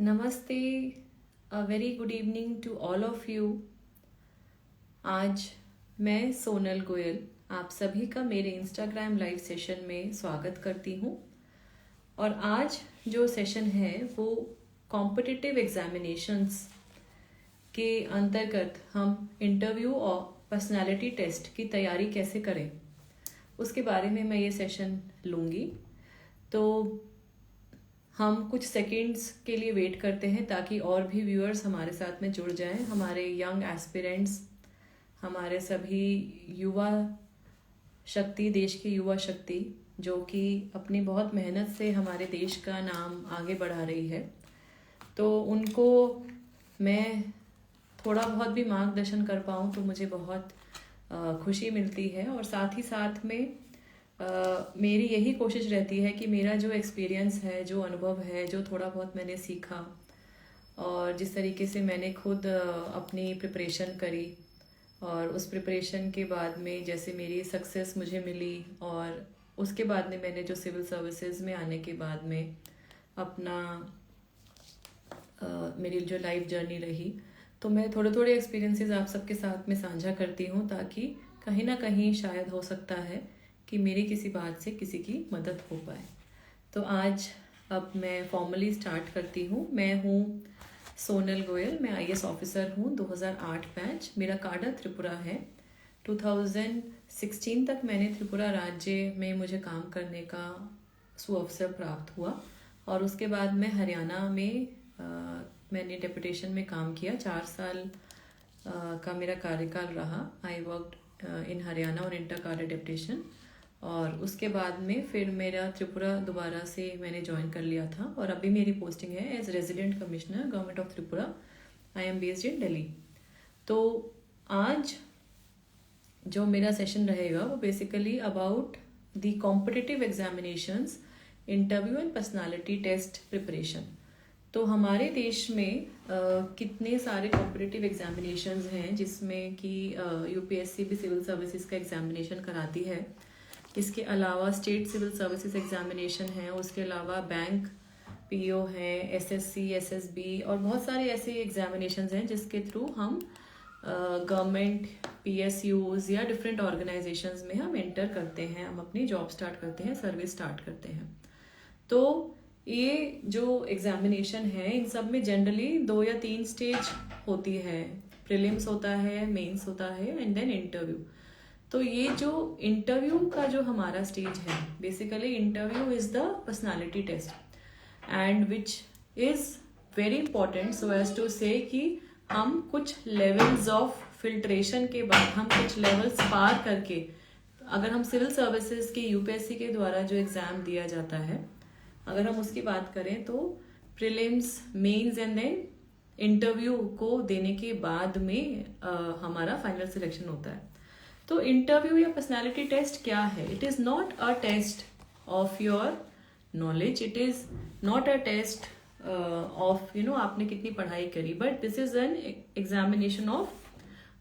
नमस्ते, a very good evening to all of you. आज मैं सोनल गोयल आप सभी का मेरे इंस्टाग्राम लाइव सेशन में स्वागत करती हूँ। और आज जो सेशन है वो कॉम्पिटिटिव एग्जामिनेशंस के अंतर्गत हम इंटरव्यू और पर्सनालिटी टेस्ट की तैयारी कैसे करें उसके बारे में मैं ये सेशन लूँगी। तो हम कुछ सेकंड्स के लिए वेट करते हैं ताकि और भी व्यूअर्स हमारे साथ में जुड़ जाएं, हमारे यंग एस्पिरेंट्स, हमारे सभी युवा शक्ति, देश की युवा शक्ति जो कि अपनी बहुत मेहनत से हमारे देश का नाम आगे बढ़ा रही है। तो उनको मैं थोड़ा बहुत भी मार्गदर्शन कर पाऊँ तो मुझे बहुत खुशी मिलती है। और साथ ही साथ में मेरी यही कोशिश रहती है कि मेरा जो एक्सपीरियंस है, जो अनुभव है, जो थोड़ा बहुत मैंने सीखा और जिस तरीके से मैंने खुद अपनी प्रिपरेशन करी और उस प्रिपरेशन के बाद में जैसे मेरी सक्सेस मुझे मिली और उसके बाद में मैंने जो सिविल सर्विसेज में आने के बाद में अपना मेरी जो लाइफ जर्नी रही, तो मैं थोड़े थोड़े एक्सपीरियंसेस आप सबके साथ में साझा करती हूँ ताकि कहीं ना कहीं शायद हो सकता है कि मेरी किसी बात से किसी की मदद हो पाए। तो आज अब मैं फॉर्मली स्टार्ट करती हूँ। मैं हूँ सोनल गोयल, मैं आईएएस ऑफिसर हूँ, 2008 बैच, मेरा काडा त्रिपुरा है। 2016 तक मैंने त्रिपुरा राज्य में मुझे काम करने का सुअवसर प्राप्त हुआ और उसके बाद मैं हरियाणा में मैंने डेपुटेशन में काम किया। 4 साल का मेरा कार्यकाल रहा। आई वर्कड इन हरियाणा और इंटर काडा डेपुटेशन। और उसके बाद में फिर मेरा त्रिपुरा दोबारा से मैंने ज्वाइन कर लिया था और अभी मेरी पोस्टिंग है as resident commissioner government of Tripura. I am based in Delhi. तो आज जो मेरा सेशन रहेगा वो basically about the competitive examinations, interview and personality test preparation. तो हमारे देश में कितने सारे कॉम्पिटिटिव एग्जामिनेशंस हैं जिसमें कि यूपीएससी भी सिविल सर्विसेज का एग्जामिनेशन कराती है। इसके अलावा स्टेट सिविल सर्विसेज एग्जामिनेशन है, उसके अलावा बैंक पीओ है, एसएससी, एसएसबी और बहुत सारे ऐसे एग्जामिनेशंस हैं जिसके थ्रू हम गवर्नमेंट पीएसयूज या डिफरेंट ऑर्गेनाइजेशंस में हम एंटर करते हैं, हम अपनी जॉब स्टार्ट करते हैं, सर्विस स्टार्ट करते हैं। तो ये जो एग्जामिनेशन है इन सब में जनरली 2 या 3 स्टेज होती है। प्रीलिम्स होता है, मेंस होता है एंड देन इंटरव्यू। तो ये जो इंटरव्यू का जो हमारा स्टेज है, basically interview is the personality test and which is very important so as to say कि हम कुछ लेवल्स ऑफ फिल्ट्रेशन के बाद, हम कुछ लेवल्स पार करके, अगर हम सिविल सर्विसेज के यूपीएससी के द्वारा जो एग्जाम दिया जाता है, अगर हम उसकी बात करें तो prelims, mains and then interview को देने के बाद में हमारा फाइनल सिलेक्शन होता है। तो इंटरव्यू या पर्सनालिटी टेस्ट क्या है? It is not a test of your knowledge, it is not a test of आपने कितनी पढ़ाई करी, but this is an examination of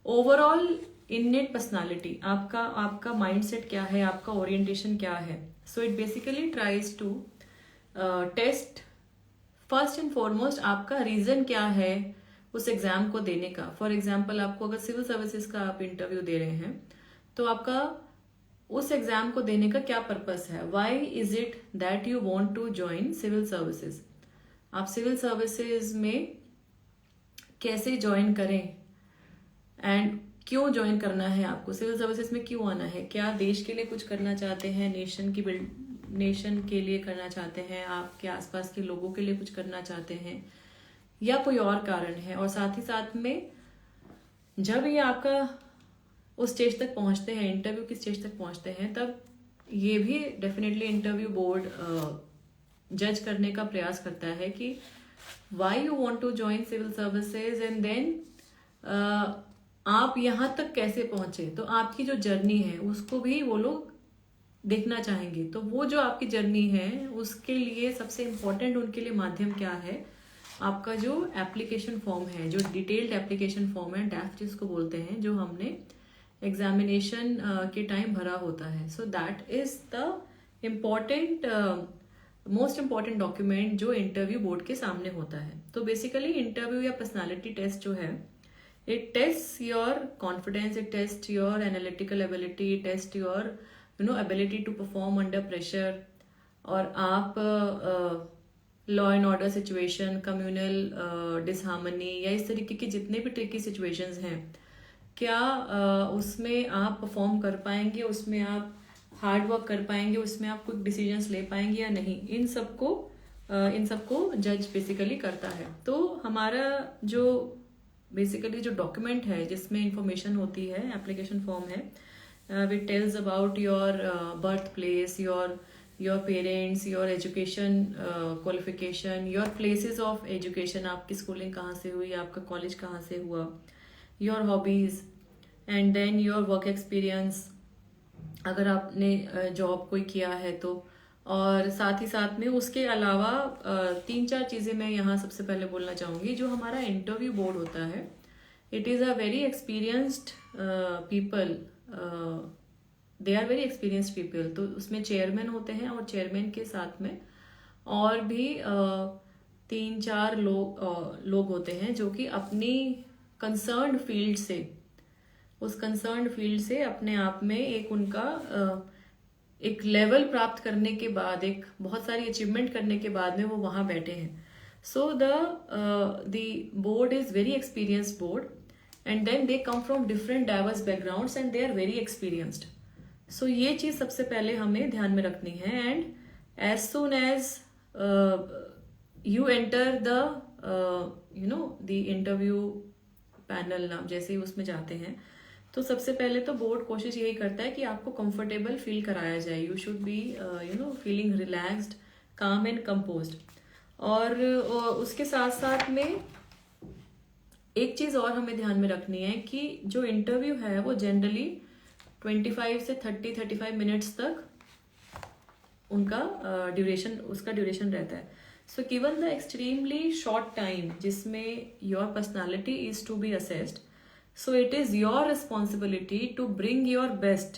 overall innate personality. आपका माइंडसेट क्या है, आपका ओरिएंटेशन क्या है। So it basically tries to test first and foremost आपका रीजन क्या है उस एग्जाम को देने का। फॉर एग्जाम्पल, आपको अगर सिविल सर्विसेज का आप इंटरव्यू दे रहे हैं तो आपका उस एग्जाम को देने का क्या पर्पस है। Why is it that you want to join civil services. आप सिविल सर्विसेज में कैसे ज्वाइन करें एंड क्यों ज्वाइन करना है आपको, सिविल सर्विसेज में क्यों आना है। क्या देश के लिए कुछ करना चाहते हैं, नेशन के लिए करना चाहते हैं, आपके आसपास के लोगों के लिए कुछ करना चाहते हैं, या कोई और कारण है। और साथ ही साथ में जब ये आपका उस स्टेज तक पहुंचते हैं, इंटरव्यू की स्टेज तक पहुंचते हैं, तब ये भी डेफिनेटली इंटरव्यू बोर्ड जज करने का प्रयास करता है कि why you want to join civil services and then आप यहाँ तक कैसे पहुंचे। तो आपकी जो जर्नी है उसको भी वो लोग देखना चाहेंगे। तो वो जो आपकी जर्नी है उसके लिए सबसे इम्पोर्टेंट उनके लिए माध्यम क्या है, आपका जो एप्लीकेशन फॉर्म है, जो डिटेल्ड एप्लीकेशन फॉर्म है, डैफ्ट जिसको बोलते हैं, जो हमने एग्जामिनेशन के टाइम भरा होता है। So that is the important most important document जो इंटरव्यू बोर्ड के सामने होता है। तो बेसिकली इंटरव्यू या पर्सनालिटी टेस्ट जो है, it test your confidence, it test your analytical ability, it test your ability to perform under pressure. और आप law and order situation, communal disharmony या इस तरीके की जितने भी ट्रिकी सिचुएशंस हैं, क्या उसमें आप परफॉर्म कर पाएंगे, उसमें आप हार्ड वर्क कर पाएंगे, उसमें आप क्विक डिसीजंस ले पाएंगे या नहीं, इन सबको जज बेसिकली करता है। तो हमारा जो बेसिकली जो डॉक्यूमेंट है जिसमें इंफॉर्मेशन होती है, एप्लीकेशन फॉर्म है, which tells about your birth place, your parents, your education qualification, your places of education, आपकी स्कूलिंग कहाँ से हुई, आपका कॉलेज कहाँ से हुआ, your hobbies, and then your work experience, अगर आपने जॉब कोई किया है तो। और साथ ही साथ में उसके अलावा 3-4 चीज़ें मैं यहाँ सबसे पहले बोलना चाहूँगी। जो हमारा इंटरव्यू बोर्ड होता है, it is a very experienced people, they are very experienced people. तो उसमें चेयरमैन होते हैं और चेयरमैन के साथ में और भी 3-4 लोग होते हैं जो कि अपनी कंसर्न्ड फील्ड से, उस कंसर्न्ड फील्ड से अपने आप में एक उनका एक लेवल प्राप्त करने के बाद, एक बहुत सारी अचीवमेंट करने के बाद में वो वहाँ बैठे हैं। So the board is very experienced board, and then they come from different diverse backgrounds and they are very experienced. सो ये चीज़ सबसे पहले हमें ध्यान में रखनी है। And as soon as you enter the interview panel, आप जैसे ही उसमें जाते हैं तो सबसे पहले तो बोर्ड कोशिश यही करता है कि आपको कंफर्टेबल फील कराया जाए। You should be feeling relaxed, काम एंड कंपोज्ड। और उसके साथ साथ में एक चीज़ और हमें ध्यान में रखनी है कि जो इंटरव्यू है वो जनरली 25 से 30-35 मिनट्स तक उनका उसका ड्यूरेशन रहता है। So given the extremely short time जिसमें your personality is to be assessed, so it is your responsibility to bring your best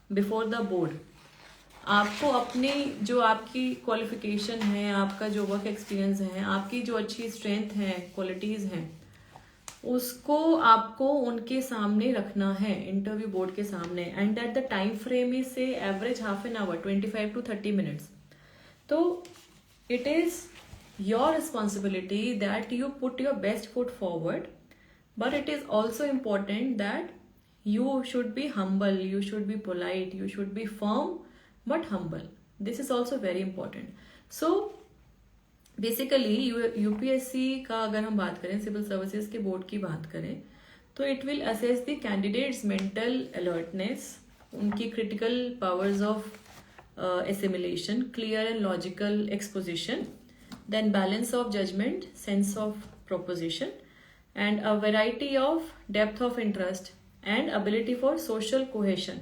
before the board। आपको अपनी जो आपकी क्वालिफिकेशन है, आपका जो वर्क एक्सपीरियंस है, आपकी जो अच्छी स्ट्रेंथ है, क्वालिटीज़ हैं, उसको आपको उनके सामने रखना है, इंटरव्यू बोर्ड के सामने। And that the time frame is say average half an hour, 25 to 30 minutes. तो it is your responsibility that you put your best foot forward, but it is also important that you should be humble, you should be polite, you should be firm but humble. This is also very important. So basically UPSC का अगर हम बात करें, civil services के board की बात करें, तो it will assess the candidates mental alertness, उनकी critical powers of assimilation, clear and logical exposition, then balance of judgement, sense of proposition, and a variety of depth of interest and ability for social cohesion।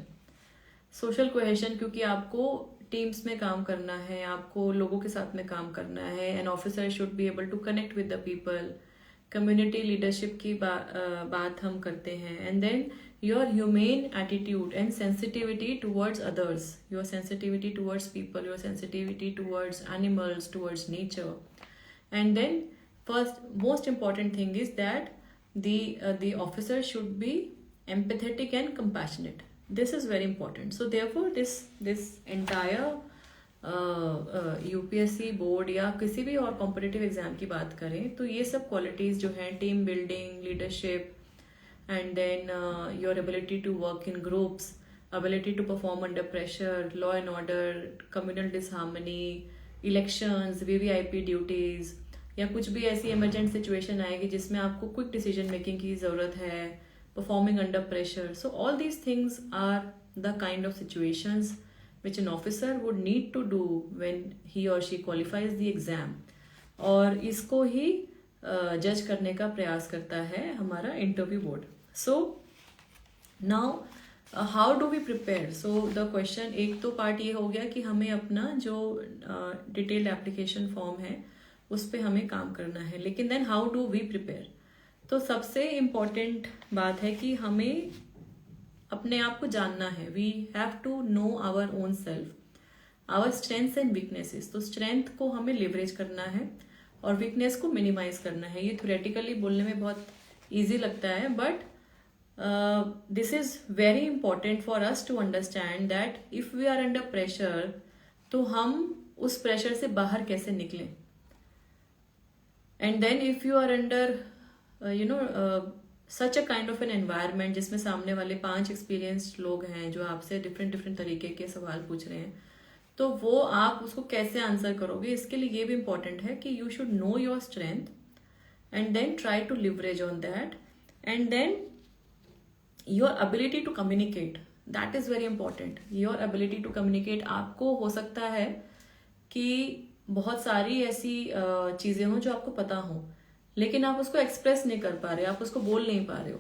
social cohesion क्योंकि आपको teams में काम करना है, आपको लोगों के साथ में काम करना है। An officer should be able to connect with the people. Community leadership की बात हम करते हैं। And then your human attitude and sensitivity towards others, your sensitivity towards people, your sensitivity towards animals, towards nature. एंड देन first most important thing is that the officer should be empathetic and compassionate. This is very important. So therefore this entire UPSC board या किसी भी और competitive exam की बात करें तो ये सब क्वालिटीज जो हैं, team building, leadership, and then your ability to work in groups, ability to perform under pressure, law and order, communal disharmony, elections, VVIP duties, या कुछ भी ऐसी इमरजेंट सिचुएशन आएगी जिसमें आपको क्विक डिसीजन मेकिंग की ज़रूरत है, performing under pressure. So all these things are the kind of situations which an officer would need to do when he और शी क्वालिफाइज द एग्जाम। और इसको ही जज करने का प्रयास करता है हमारा interview board. So now how do we prepare? So the question, एक तो पार्ट ये हो गया कि हमें अपना जो डिटेल्ड एप्लीकेशन फॉर्म है उस पर हमें काम करना है, लेकिन then how do we prepare? तो सबसे इम्पॉर्टेंट बात है कि हमें अपने आप को जानना है। We have to know our own self. Our strengths and weaknesses. तो स्ट्रेंथ को हमें लिवरेज करना है और वीकनेस को मिनिमाइज करना है। ये थ्योरेटिकली बोलने में बहुत ईजी लगता है, but this is very important for us to understand that if we are under pressure, तो हम उस प्रेशर से बाहर कैसे निकलें। And then if you are under such a kind of an environment जिसमें सामने वाले 5 एक्सपीरियंस्ड लोग हैं जो आपसे डिफरेंट डिफरेंट तरीके के सवाल पूछ रहे हैं, तो वो आप उसको कैसे आंसर करोगे, इसके लिए ये भी इंपॉर्टेंट है कि you should know your strength and then try to leverage on that, and then your ability to communicate, that is very important. Your ability to communicate, आपको हो सकता है कि बहुत सारी ऐसी चीजें हों जो आपको पता हो, लेकिन आप उसको एक्सप्रेस नहीं कर पा रहे, आप उसको बोल नहीं पा रहे हो।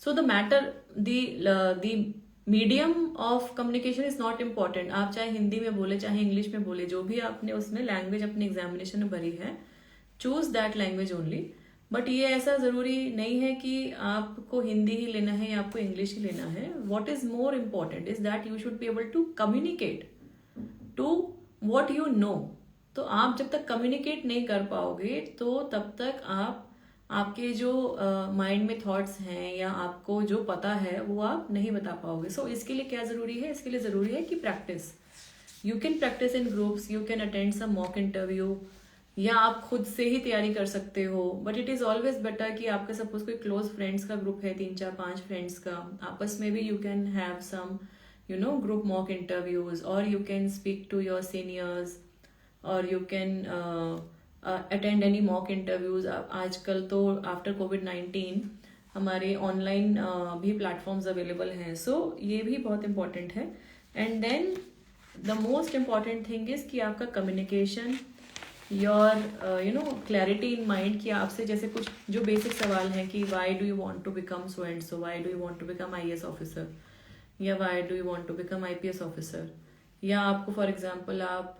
So the matter, the medium of communication is not important. आप चाहे हिंदी में बोले, चाहे इंग्लिश में बोले, जो भी आपने उसमें लैंग्वेज अपनी एग्जामिनेशन में भरी है, choose that language only. But ये ऐसा जरूरी नहीं है कि आपको हिंदी ही लेना है या आपको इंग्लिश ही लेना है। What is more important is that you should be able to communicate to what you know. तो आप जब तक कम्युनिकेट नहीं कर पाओगे, तो तब तक आपके जो माइंड में थॉट्स हैं या आपको जो पता है वो आप नहीं बता पाओगे। सो इसके लिए क्या जरूरी है? इसके लिए जरूरी है कि practice. You can practice in groups, you can attend some mock interview, या आप खुद से ही तैयारी कर सकते हो। But it is always better कि आपका सपोज कोई क्लोज फ्रेंड्स का ग्रुप है, 3 4 5 फ्रेंड्स का, आपस में भी you can have some group mock interviews, और you can speak to your seniors, और you can attend any mock interviews. आजकल तो आफ्टर कोविड-19 हमारे ऑनलाइन भी प्लेटफॉर्म्स अवेलेबल हैं। सो ये भी बहुत इंपॉर्टेंट है। And then the most important thing is कि आपका communication, your clarity in mind, कि आपसे जैसे कुछ जो बेसिक सवाल हैं कि why do you want to become so and so, why do you want to become IAS officer, या why do you want to become IPS officer, या आपको फॉर एग्जांपल आप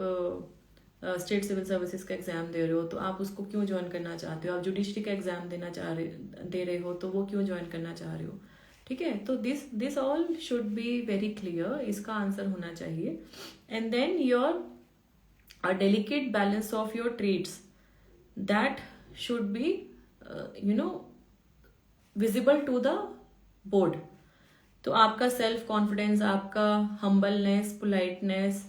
स्टेट सिविल सर्विसेज का exam दे रहे हो तो आप उसको क्यों ज्वाइन करना चाहते हो, आप जुडिशरी का एग्जाम दे रहे हो तो वो क्यों ज्वाइन करना चाह रहे हो। ठीक है, तो this all should be very clear, इसका आंसर होना चाहिए। And then your a delicate balance of your traits that should be visible to the board। तो आपका सेल्फ कॉन्फिडेंस, आपका हम्बलनेस, पोलाइटनेस,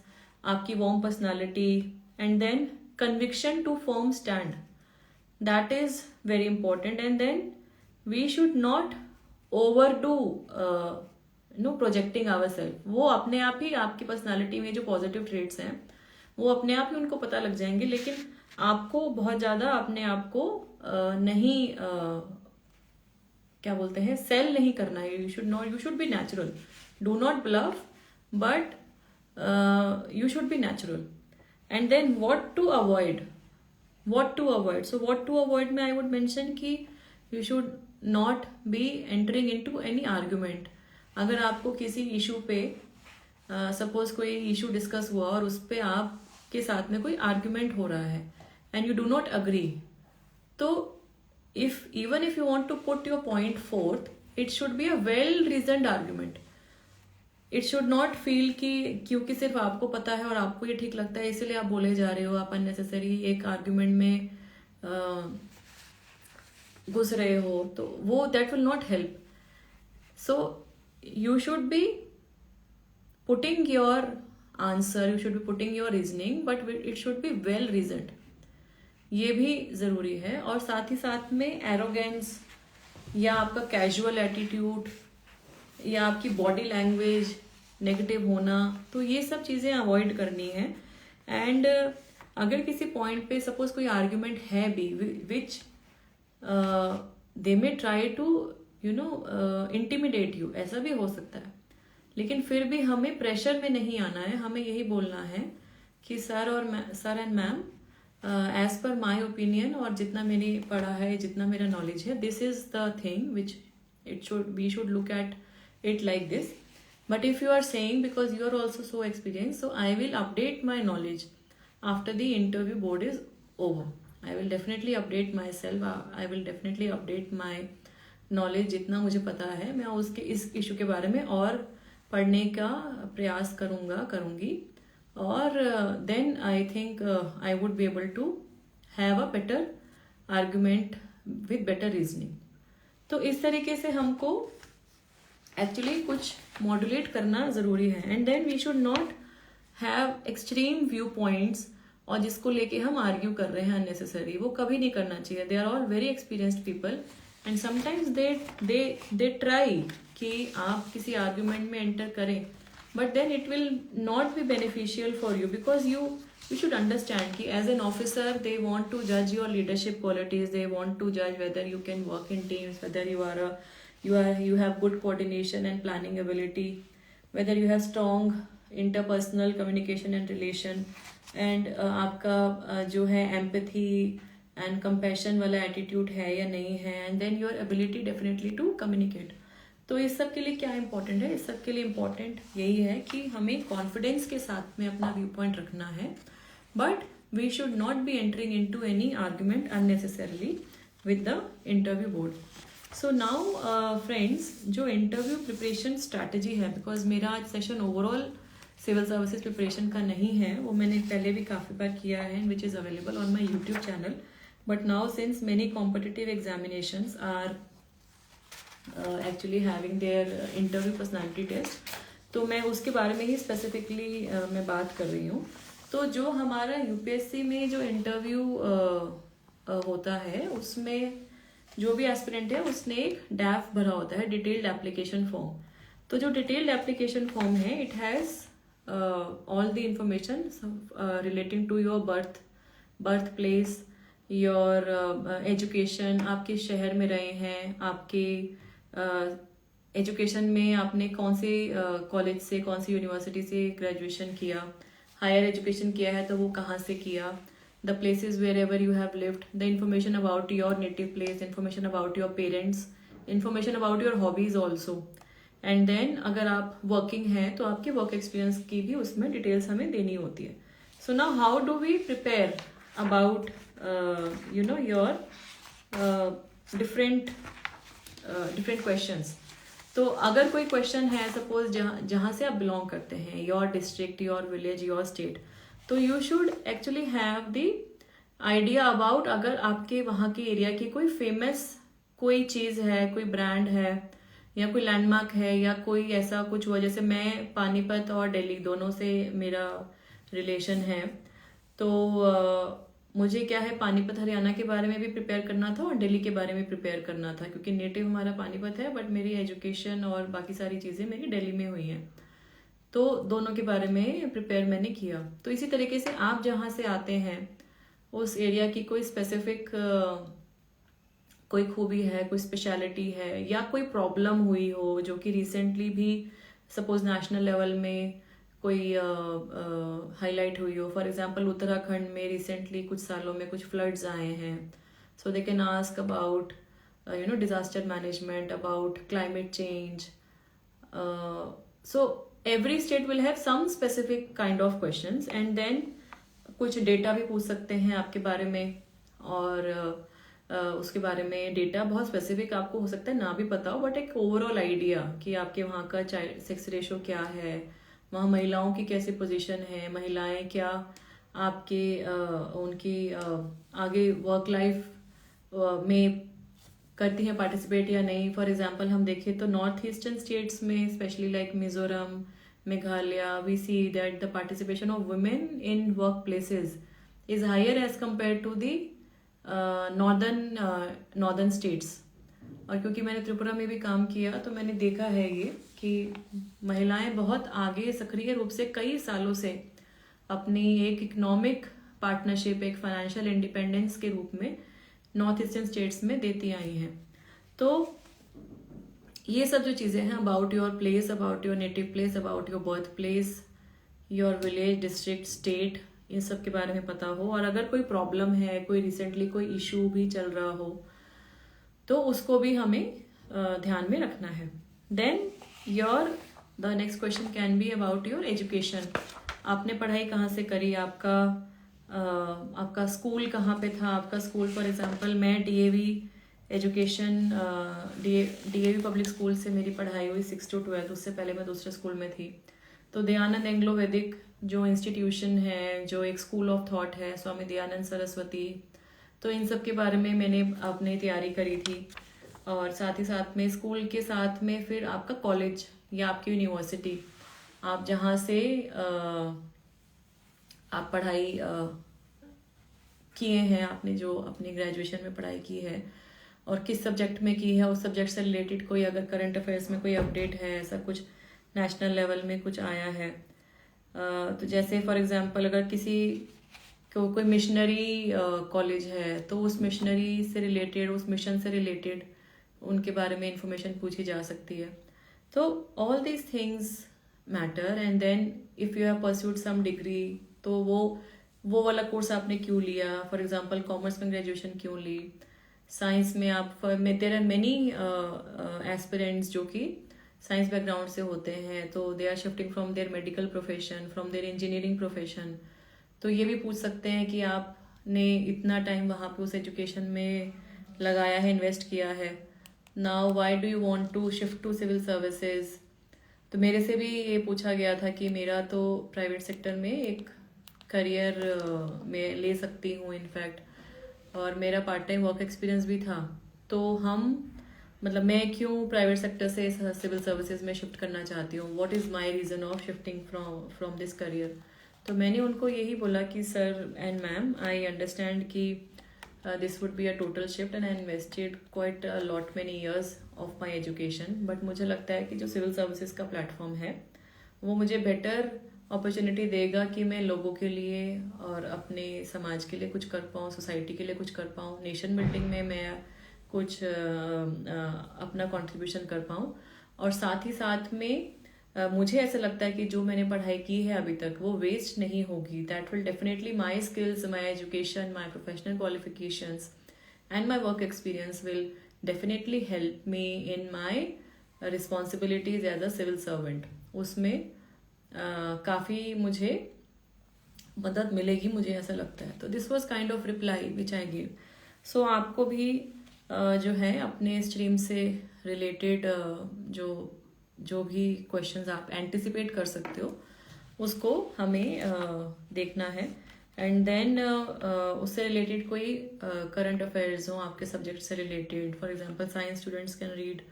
आपकी warm personality, and then conviction to firm stand, that is very important. And then we should not overdo projecting our self. वो अपने आप ही आपकी personality में जो पॉजिटिव ट्रेट्स हैं वो अपने आप ही उनको पता लग जाएंगे, लेकिन आपको बहुत ज्यादा अपने आप को नहीं क्या बोलते हैं, सेल नहीं करना है। You should be natural, do not bluff, but you should be natural. And then what to avoid, so what to avoid में आई वुड मेंशन कि you should not be entering into any argument. अगर आपको किसी issue पे suppose कोई issue discuss हुआ और उस पे आपके साथ में कोई आर्ग्यूमेंट हो रहा है and you do not agree, तो even if you want to put your point forth, it should be a well reasoned argument. It should not feel कि क्योंकि सिर्फ आपको पता है और आपको ये ठीक लगता है इसलिए आप बोले जा रहे हो, आप अननेसेसरी एक आर्ग्यूमेंट में घुस रहे हो, तो वो that will not help. So you should be putting your answer, you should be putting your reasoning, but it should be well reasoned. ये भी जरूरी है। और साथ ही साथ में एरोगेंस या आपका कैजुअल एटीट्यूड या आपकी बॉडी लैंग्वेज नेगेटिव होना, तो ये सब चीजें अवॉइड करनी है। एंड अगर किसी पॉइंट पे सपोज कोई आर्ग्यूमेंट है भी which they may try to intimidate you, ऐसा भी हो सकता है, लेकिन फिर भी हमें प्रेशर में नहीं आना है। हमें यही बोलना है कि sir and ma'am, as per my opinion और जितना मैंने पढ़ा है, जितना मेरा नॉलेज है, this is the thing which we should look at it like this. But if you are saying because you are also so experience, so I will update my knowledge after the interview board is over. I will definitely update my self, I will definitely update my knowledge. जितना मुझे पता है मैं इस issue के बारे में और पढ़ने का प्रयास करूंगी। और then I think I would be able to have a better argument with better reasoning. तो इस तरीके से हमको एक्चुअली कुछ मॉड्यूलेट करना ज़रूरी है। And then we should not have extreme view points और जिसको लेके हम आर्ग्यू कर रहे हैं अननेसेसरी, वो कभी नहीं करना चाहिए। They are all very experienced people and sometimes they try कि आप किसी आर्ग्यूमेंट में एंटर करें, but then it will not be beneficial for you because you should understand कि as an officer they want to judge your leadership qualities, they want to judge whether you can work in teams, whether you have good coordination and planning ability, whether you have strong interpersonal communication and relation, and आपका जो है empathy and compassion वाला attitude है या नहीं है, and then your ability definitely to communicate। तो इस सब के लिए क्या इम्पोर्टेंट है? इस सब के लिए इम्पोर्टेंट यही है कि हमें कॉन्फिडेंस के साथ में अपना व्यू पॉइंट रखना है, but we should not be entering into any argument unnecessarily with the interview board. So now friends, जो इंटरव्यू प्रिपरेशन स्ट्रैटेजी है, बिकॉज मेरा आज session overall civil services preparation का नहीं है, वो मैंने पहले भी काफ़ी बार किया है which is available on my YouTube channel, but now since many competitive examinations are actually having their interview personality test, तो मैं उसके बारे में ही स्पेसिफिकली मैं बात कर रही हूँ। तो जो हमारा यूपीएससी में जो इंटरव्यू होता है, उसमें जो भी एस्पिरेंट है उसने एक डैफ भरा होता है, डिटेल्ड एप्लीकेशन फॉर्म। तो जो डिटेल्ड एप्लीकेशन फॉर्म है, it has all the information relating to your birth place, your education, आप किस शहर में रहे हैं, आपके एजुकेशन में आपने कौन से कॉलेज से, कौन सी यूनिवर्सिटी से ग्रेजुएशन किया, हायर एजुकेशन किया है तो वो कहाँ से किया, the places wherever you have lived, the information about your native place, information about your parents, information about your hobbies also, and then अगर आप वर्किंग हैं तो आपके वर्क एक्सपीरियंस की भी उसमें डिटेल्स हमें देनी होती है। So now how do we prepare about your different questions. तो अगर कोई क्वेश्चन है, सपोज जहाँ से आप बिलोंग करते हैं, your district, your village, your state, तो you should actually have the idea about, अगर आपके वहाँ के एरिया की कोई फेमस कोई चीज़ है, कोई ब्रांड है या कोई लैंडमार्क है या कोई ऐसा कुछ हुआ, जैसे मैं पानीपत और दिल्ली दोनों से मेरा रिलेशन है, तो मुझे क्या है, पानीपत हरियाणा के बारे में भी प्रिपेयर करना था और दिल्ली के बारे में प्रिपेयर करना था, क्योंकि नेटिव हमारा पानीपत है, बट मेरी एजुकेशन और बाकी सारी चीज़ें मेरी दिल्ली में हुई हैं, तो दोनों के बारे में प्रिपेयर मैंने किया। तो इसी तरीके से आप जहाँ से आते हैं उस एरिया की कोई स्पेसिफिक कोई खूबी है, कोई स्पेशलिटी है, या कोई प्रॉब्लम हुई हो जो कि रिसेंटली भी सपोज नेशनल लेवल में कोई हाईलाइट हुई हो। फॉर एग्जांपल उत्तराखंड में रिसेंटली कुछ सालों में कुछ फ्लड्स आए हैं, so they can ask about disaster management, about climate change. So every state will have some specific kind of questions, and then कुछ डेटा भी पूछ सकते हैं आपके बारे में, और उसके बारे में डेटा बहुत स्पेसिफिक आपको हो सकता है ना भी पता हो, बट एक ओवरऑल आइडिया कि आपके वहाँ का चाइल्ड सेक्स रेशो क्या है, वहाँ महिलाओं की कैसी पोजीशन है, महिलाएं क्या आपके उनकी आगे वर्क लाइफ में करती हैं पार्टिसिपेट या नहीं। फॉर एग्जांपल हम देखें तो नॉर्थ ईस्टर्न स्टेट्स में, specially like Mizoram, Meghalaya, we see that the participation of women in work places is higher as compare to the northern states. और क्योंकि मैंने त्रिपुरा में भी काम किया, तो मैंने देखा है ये कि महिलाएं बहुत आगे सक्रिय रूप से कई सालों से अपनी एक इकोनॉमिक पार्टनरशिप, एक फाइनेंशियल इंडिपेंडेंस के रूप में नॉर्थ ईस्टर्न स्टेट्स में देती आई हैं। तो ये सब जो चीज़ें हैं about your place, about your native place, about your birth place, your village, district, state, इन सब के बारे में पता हो, और अगर कोई प्रॉब्लम है, कोई रिसेंटली कोई इशू भी चल रहा हो, तो उसको भी हमें ध्यान में रखना है। Then the next question can be about your education. आपने पढ़ाई कहाँ से करी, आपका स्कूल कहाँ पे था, आपका स्कूल, फॉर एग्जांपल मैं DAV education, DAV public school से मेरी पढ़ाई हुई 6 to 12, उससे पहले मैं दूसरे स्कूल में थी। तो दयानंद एंग्लो वैदिक जो इंस्टीट्यूशन है, जो एक स्कूल ऑफ थॉट है, स्वामी दयानंद सरस्वती, तो इन सब के बारे में मैंने अपनी तैयारी करी थी। और साथ ही साथ में स्कूल के साथ में फिर आपका कॉलेज या आपकी यूनिवर्सिटी, आप जहाँ से आप पढ़ाई किए हैं, आपने जो अपनी ग्रेजुएशन में पढ़ाई की है और किस सब्जेक्ट में की है, उस सब्जेक्ट से रिलेटेड कोई अगर करंट अफेयर्स में कोई अपडेट है, ऐसा कुछ नेशनल लेवल में कुछ आया है। तो जैसे फॉर एग्जांपल अगर किसी को कोई मिशनरी कॉलेज है तो उस मिशनरी से रिलेटेड, उस मिशन से रिलेटेड उनके बारे में इंफॉर्मेशन पूछी जा सकती है। तो all these things matter. And then if you have pursued some degree, तो वो वाला कोर्स आपने क्यों लिया, फॉर एग्जांपल कॉमर्स में ग्रेजुएशन क्यों ली, साइंस में आप में देयर आर मेनी एस्पिरेंट्स जो कि साइंस बैकग्राउंड से होते हैं, तो they are shifting from their medical profession, from their engineering profession. तो ये भी पूछ सकते हैं कि आपने इतना टाइम वहाँ पे उस एजुकेशन में लगाया है, इन्वेस्ट किया है, now why do you want to shift to civil services. तो मेरे से भी ये पूछा गया था कि मेरा तो प्राइवेट सेक्टर में एक करियर में ले सकती हूँ इनफैक्ट, और मेरा पार्ट टाइम वर्क एक्सपीरियंस भी था, तो मैं क्यों प्राइवेट सेक्टर से सिविल सर्विसेज में शिफ्ट करना चाहती हूँ, what is my reason of shifting from this career. तो मैंने उनको यही बोला कि sir and ma'am, I understand कि this would be a total shift and I invested quite a lot many years of my education, but मुझे लगता है कि जो सिविल सर्विसेज का प्लेटफॉर्म है वो मुझे बेटर अपॉर्चुनिटी देगा कि मैं लोगों के लिए और अपने समाज के लिए कुछ कर पाऊँ, सोसाइटी के लिए कुछ कर पाऊँ, नेशन बिल्डिंग में मैं कुछ अपना कंट्रीब्यूशन कर पाऊँ। और साथ ही साथ में मुझे ऐसा लगता है कि जो मैंने पढ़ाई की है अभी तक वो वेस्ट नहीं होगी। That will definitely my skills, my education, my professional qualifications and my work experience will definitely help me in my responsibilities as a civil servant. उसमें काफ़ी मुझे मदद मिलेगी, मुझे ऐसा लगता है। तो this was kind of reply which I give. So आपको भी जो है अपने स्ट्रीम से रिलेटेड जो भी क्वेश्चंस आप एंटिसिपेट कर सकते हो उसको हमें देखना है। एंड देन उससे रिलेटेड कोई करंट अफेयर्स हो आपके सब्जेक्ट से related, for example science students can read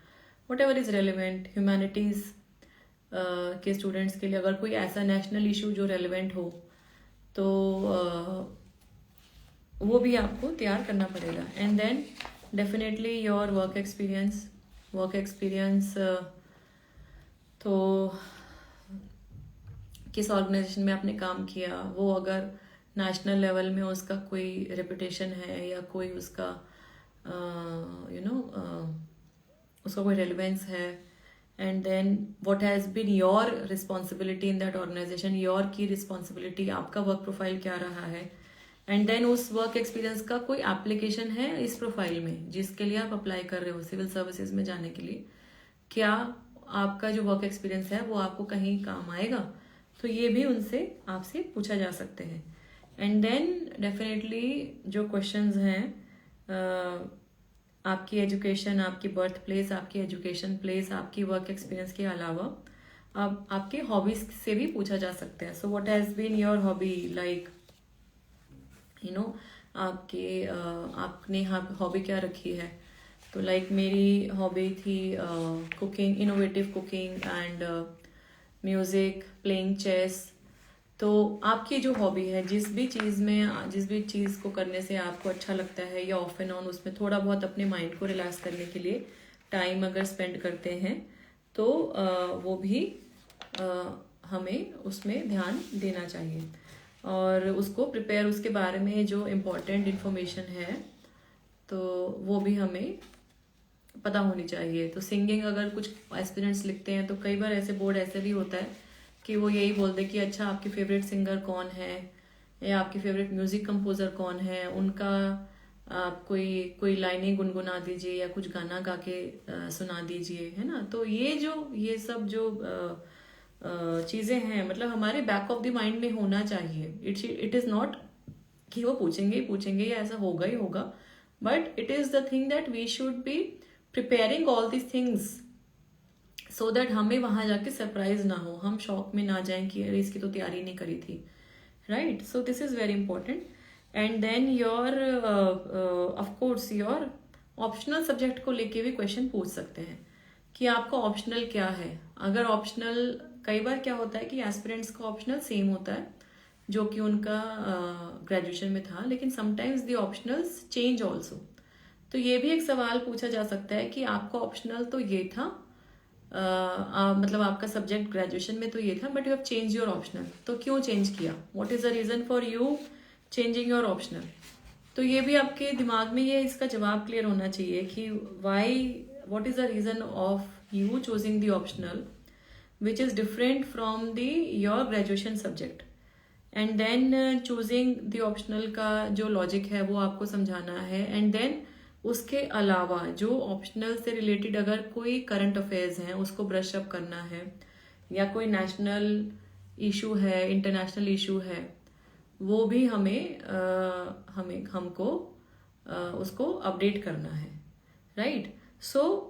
what ever is relevant, humanities के स्टूडेंट्स के लिए अगर कोई ऐसा नेशनल इशू जो रेलिवेंट हो तो वो भी आपको तैयार करना पड़ेगा। And then definitely your work experience तो किस ऑर्गेनाइजेशन में आपने काम किया, वो अगर नेशनल लेवल में उसका कोई रेपुटेशन है या कोई उसका उसका कोई रेलिवेंस है। And then what has been your responsibility in that organisation, your key responsibility, आपका वर्क प्रोफाइल क्या रहा है। एंड देन उस वर्क एक्सपीरियंस का कोई एप्लीकेशन है इस प्रोफाइल में जिसके लिए आप अप्लाई कर रहे हो सिविल सर्विसेज में जाने के लिए, क्या आपका जो वर्क एक्सपीरियंस है वो आपको कहीं काम आएगा। तो ये भी उनसे आपसे पूछा जा सकते हैं। एंड देन डेफिनेटली जो क्वेश्चंस हैं आपकी एजुकेशन, आपकी बर्थ प्लेस, आपकी एजुकेशन प्लेस, आपकी वर्क एक्सपीरियंस के अलावा अब आपके हॉबीज से भी पूछा जा सकता है। So what has been your hobby, like आपने हॉबी क्या रखी है। तो लाइक मेरी हॉबी थी cooking, innovative cooking and music, playing chess. तो आपकी जो हॉबी है, जिस भी चीज़ को करने से आपको अच्छा लगता है या ऑफ एंड ऑन उसमें थोड़ा बहुत अपने माइंड को रिलैक्स करने के लिए टाइम अगर स्पेंड करते हैं तो वो भी हमें उसमें ध्यान देना चाहिए और उसको प्रिपेयर, उसके बारे में जो इम्पोर्टेंट इन्फॉर्मेशन है तो वो भी हमें पता होनी चाहिए। तो सिंगिंग अगर कुछ एस्पिरेंट्स लिखते हैं तो कई बार ऐसे बोर्ड ऐसे भी होता है कि वो यही बोलते कि अच्छा आपकी फेवरेट सिंगर कौन है या आपकी फेवरेट म्यूज़िक कंपोज़र कौन है, उनका आप कोई लाइनें गुनगुना दीजिए या कुछ गाना गा के सुना दीजिए, है ना। तो ये सब जो चीज़ें हैं मतलब हमारे बैक ऑफ द माइंड में होना चाहिए। इट इज़ नॉट कि वो पूछेंगे या ऐसा होगा ही होगा, but it is the thing that we should be preparing all this things so that हमें वहां जाके सरप्राइज ना हो, हम शॉक में ना जाएं कि अरे इसकी तो तैयारी नहीं करी थी, right. So this is very important. And then your of course your optional subject को लेके भी क्वेश्चन पूछ सकते हैं कि आपका ऑप्शनल क्या है. अगर ऑप्शनल, कई बार क्या होता है कि एस्पिरेंट्स का ऑप्शनल सेम होता है जो कि उनका ग्रेजुएशन में था, लेकिन sometimes the optionals change also. तो ये भी एक सवाल पूछा जा सकता है कि आपका ऑप्शनल तो ये था, मतलब आपका सब्जेक्ट ग्रेजुएशन में तो ये था, but you have change your optional. तो क्यों चेंज किया? What is the reason for you changing your optional? तो ये भी आपके दिमाग में ये इसका जवाब क्लियर होना चाहिए कि why, what is the reason of you choosing the optional which is different from the your graduation subject. And then choosing the optional का जो लॉजिक है वो आपको समझाना है. एंड देन उसके अलावा जो ऑप्शनल से रिलेटेड अगर कोई करंट अफेयर्स हैं उसको ब्रश अप करना है, या कोई नेशनल इशू है, इंटरनेशनल इशू है, वो भी हमको उसको अपडेट करना है, राइट. सो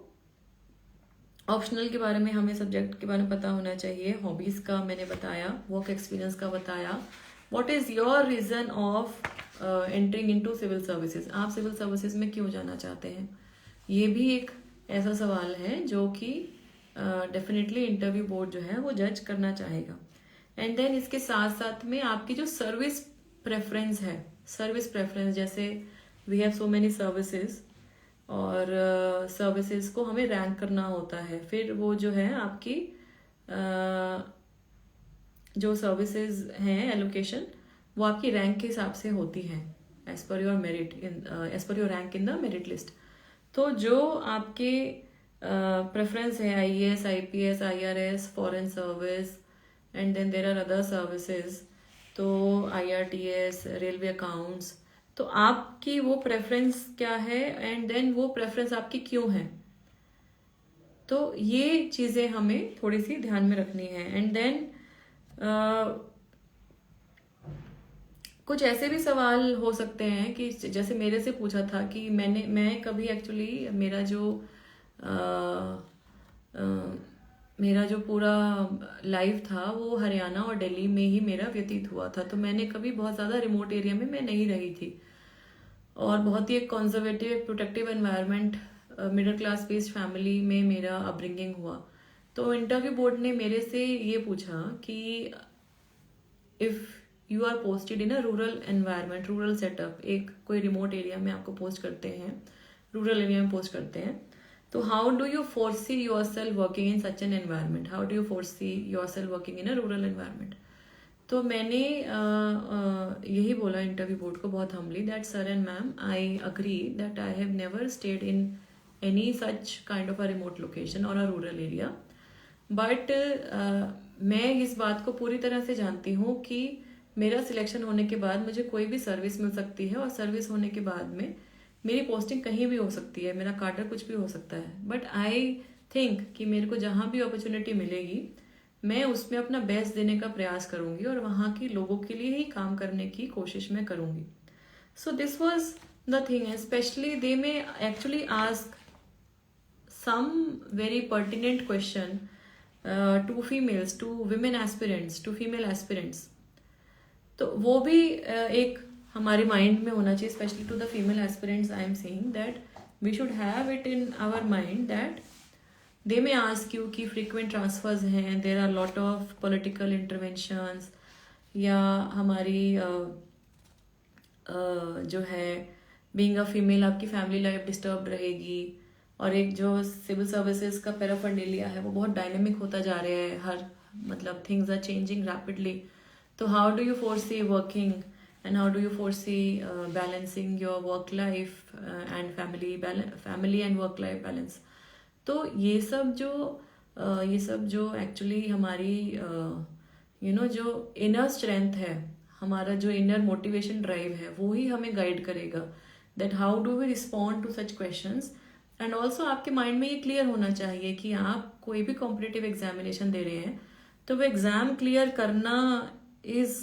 ऑप्शनल के बारे में हमें सब्जेक्ट के बारे में पता होना चाहिए. हॉबीज का मैंने बताया, वर्क एक्सपीरियंस का बताया. What is your reason of entering into civil services? आप सिविल सर्विसेज में क्यों जाना चाहते हैं? ये भी एक ऐसा सवाल है जो कि डेफिनेटली इंटरव्यू बोर्ड जो है वो जज करना चाहेगा. एंड देन इसके साथ साथ में आपकी जो सर्विस प्रेफरेंस है, सर्विस प्रेफरेंस, जैसे we have so many services, और सर्विसेज को हमें रैंक करना होता है. फिर वो जो है आपकी जो सर्विसेज हैं एलोकेशन, वो आपकी रैंक के हिसाब से होती है as per your merit, as per your rank in the merit list. तो जो आपके प्रेफरेंस है IAS, IPS, IRS, foreign service, and then there are other services, तो IRTS, रेलवे अकाउंट्स, तो आपकी वो प्रेफरेंस क्या है, एंड देन वो प्रेफरेंस आपकी क्यों है. तो ये चीजें हमें थोड़ी सी ध्यान में रखनी है. एंड देन कुछ ऐसे भी सवाल हो सकते हैं कि जैसे मेरे से पूछा था कि मैं कभी एक्चुअली मेरा जो पूरा लाइफ था वो हरियाणा और दिल्ली में ही मेरा व्यतीत हुआ था. तो मैंने कभी बहुत ज़्यादा रिमोट एरिया में मैं नहीं रही थी, और बहुत ही एक conservative protective environment, middle class based family में मेरा अपब्रिंगिंग हुआ. तो इंटरव्यू बोर्ड ने मेरे से ये पूछा कि if you are posted in a rural environment, rural setup, एक कोई रिमोट एरिया में आपको पोस्ट करते हैं, रूरल एरिया में पोस्ट करते हैं, तो how do you foresee yourself working in such an environment, how do you foresee yourself working in a rural environment. तो मैंने यही बोला इंटरव्यू बोर्ड को बहुत humbly that sir and ma'am, I agree that I have never stayed in any such kind of a remote location और a rural area, but मैं इस बात को पूरी तरह से जानती हूँ कि मेरा सिलेक्शन होने के बाद मुझे कोई भी सर्विस मिल सकती है, और सर्विस होने के बाद में मेरी पोस्टिंग कहीं भी हो सकती है, मेरा कार्टर कुछ भी हो सकता है. बट आई थिंक कि मेरे को जहाँ भी अपॉर्चुनिटी मिलेगी मैं उसमें अपना बेस्ट देने का प्रयास करूँगी, और वहाँ के लोगों के लिए ही काम करने की कोशिश मैं करूँगी. So this was the thing. Specially they may actually ask some very pertinent question to females, to women aspirants, to female aspirants. तो वो भी एक हमारे माइंड में होना चाहिए, specially to the female aspirants. I am saying that we should have it in our mind that they may ask you कि frequent transfers हैं, there are lot of political interventions, या हमारी जो है बीइंग अ फीमेल आपकी family life disturb रहेगी, और एक जो सिविल सर्विसेज का पैराफर्नेलिया है वो बहुत डायनेमिक होता जा रहा है, हर मतलब थिंग्स आर चेंजिंग रैपिडली. तो how do you foresee working, and how do you foresee balancing your work life and family and work life balance. तो ये सब जो एक्चुअली हमारी जो इनर स्ट्रेंथ है, हमारा जो इनर मोटिवेशन ड्राइव है, वो ही हमें गाइड करेगा that how do we respond to such questions. And also आपके माइंड में ये क्लियर होना चाहिए कि आप कोई भी कॉम्पिटिटिव एग्जामिनेशन दे रहे हैं तो वो एग्जाम क्लियर करना इज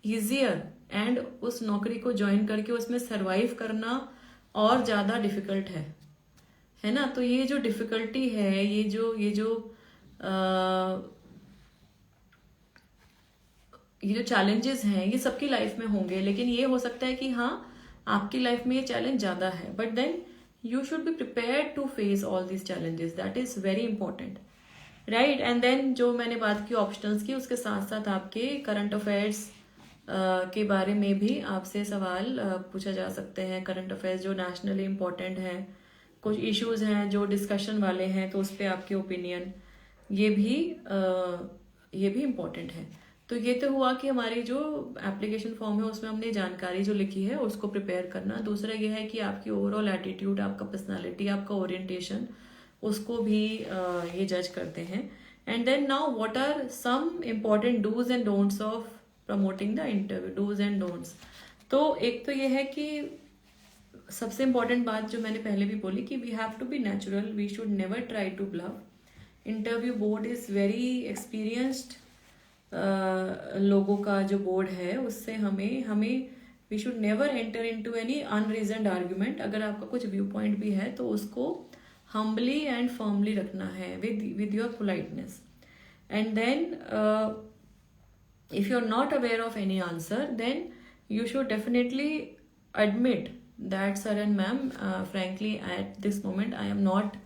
ईजियर, एंड उस नौकरी को ज्वाइन करके उसमें सरवाइव करना और ज़्यादा डिफिकल्ट है ना. तो ये जो डिफिकल्टी है, ये जो ये जो चैलेंजेस हैं ये सबकी लाइफ में होंगे, लेकिन ये हो सकता है कि हाँ आपकी लाइफ में ये चैलेंज ज़्यादा है, but then you should be prepared to face all these challenges, that is very important, right. And then जो मैंने बात की ऑप्शनल्स की, उसके साथ साथ आपके करंट अफेयर्स के बारे में भी आपसे सवाल पूछा जा सकते हैं। करंट अफेयर्स जो नेशनली इम्पोर्टेंट हैं, कुछ इश्यूज हैं जो डिस्कशन वाले हैं, तो उस पर आपके ओपिनियन, ये भी इम्पोर्टेंट है। तो ये तो हुआ कि हमारी जो एप्लीकेशन फॉर्म है उसमें हमने जानकारी जो लिखी है उसको प्रिपेयर करना। दूसरा ये है कि आपकी ओवरऑल एटीट्यूड, आपका पर्सनालिटी, आपका ओरिएंटेशन, उसको भी ये जज करते हैं। And then now what are some important dos and don'ts of promoting the interview, dos and don'ts. तो एक तो ये है कि सबसे इम्पॉर्टेंट बात जो मैंने पहले भी बोली कि we have to be natural, we should never try to bluff. Interview board is very experienced लोगों का जो बोर्ड है, उससे हमें we should never enter into any unreasoned argument. अगर आपका कुछ व्यू पॉइंट भी है तो उसको humbly and firmly रखना है with your politeness. And then if you're not aware of any answer, then you should definitely admit that sir and ma'am, frankly at this moment I am not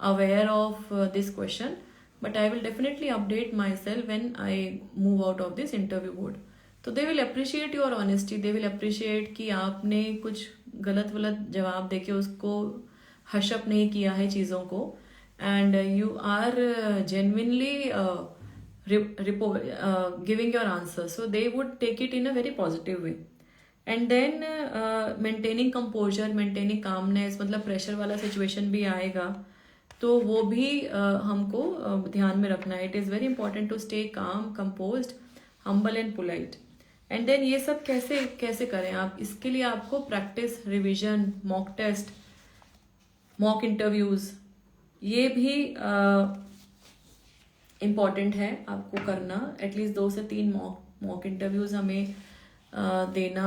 aware of this question, but I will definitely update myself when I move out of this interview board. तो they will appreciate your honesty, they will appreciate कि आपने कुछ गलत जवाब देके उसको हशअप नहीं किया है चीज़ों को, and you are genuinely giving your answer, so they would take it in a very positive way. And then maintaining composure, maintaining calmness, मतलब प्रेशर वाला सिचुएशन भी आएगा तो वो भी हमको ध्यान में रखना है। It is very important to stay calm, composed, humble and polite. And then ये सब कैसे करें आप, इसके लिए आपको practice, revision, mock test, mock interviews, ये भी इम्पॉर्टेंट है आपको करना। एटलीस्ट 2 से 3 मॉक इंटरव्यूज़ हमें देना,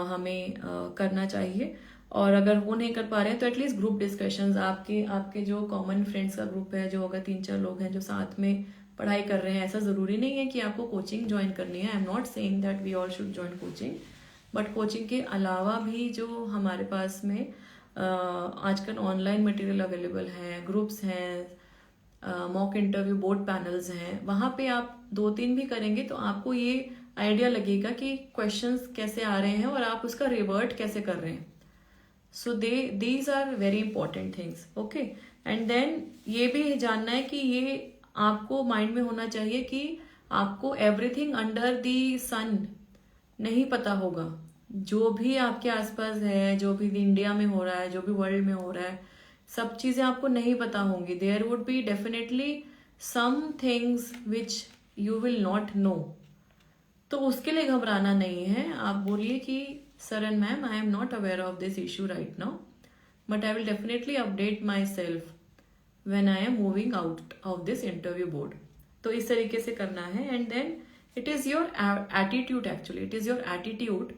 हमें करना चाहिए। और अगर वो नहीं कर पा रहे हैं तो एटलीस्ट ग्रुप डिस्कशंस, आपके जो कॉमन फ्रेंड्स का ग्रुप है, जो होगा 3-4 लोग हैं जो साथ में पढ़ाई कर रहे हैं। ऐसा ज़रूरी नहीं है कि आपको कोचिंग ज्वाइन करनी है, I am not saying that we all should join coaching, but coaching के अलावा भी जो हमारे पास में आजकल ऑनलाइन मटेरियल अवेलेबल हैं, ग्रुप्स हैं, मॉक इंटरव्यू बोर्ड पैनल्स हैं, वहाँ पे आप 2-3 भी करेंगे तो आपको ये आइडिया लगेगा कि क्वेश्चंस कैसे आ रहे हैं और आप उसका रिवर्ट कैसे कर रहे हैं। So these are very important things, okay. And then ये भी जानना है कि ये आपको माइंड में होना चाहिए कि आपको एवरीथिंग अंडर दी सन नहीं पता होगा। जो भी आपके आसपास है, जो भी इंडिया में हो रहा है, जो भी वर्ल्ड में हो रहा है, सब चीज़ें आपको नहीं पता होंगी। There would be definitely some things which you will not know. तो उसके लिए घबराना नहीं है। आप बोलिए कि sir and ma'am, I am not aware of this issue right now, but I will definitely update my self when I am moving out of this interview board. तो इस तरीके से करना है। And then it is your attitude, actually it is your attitude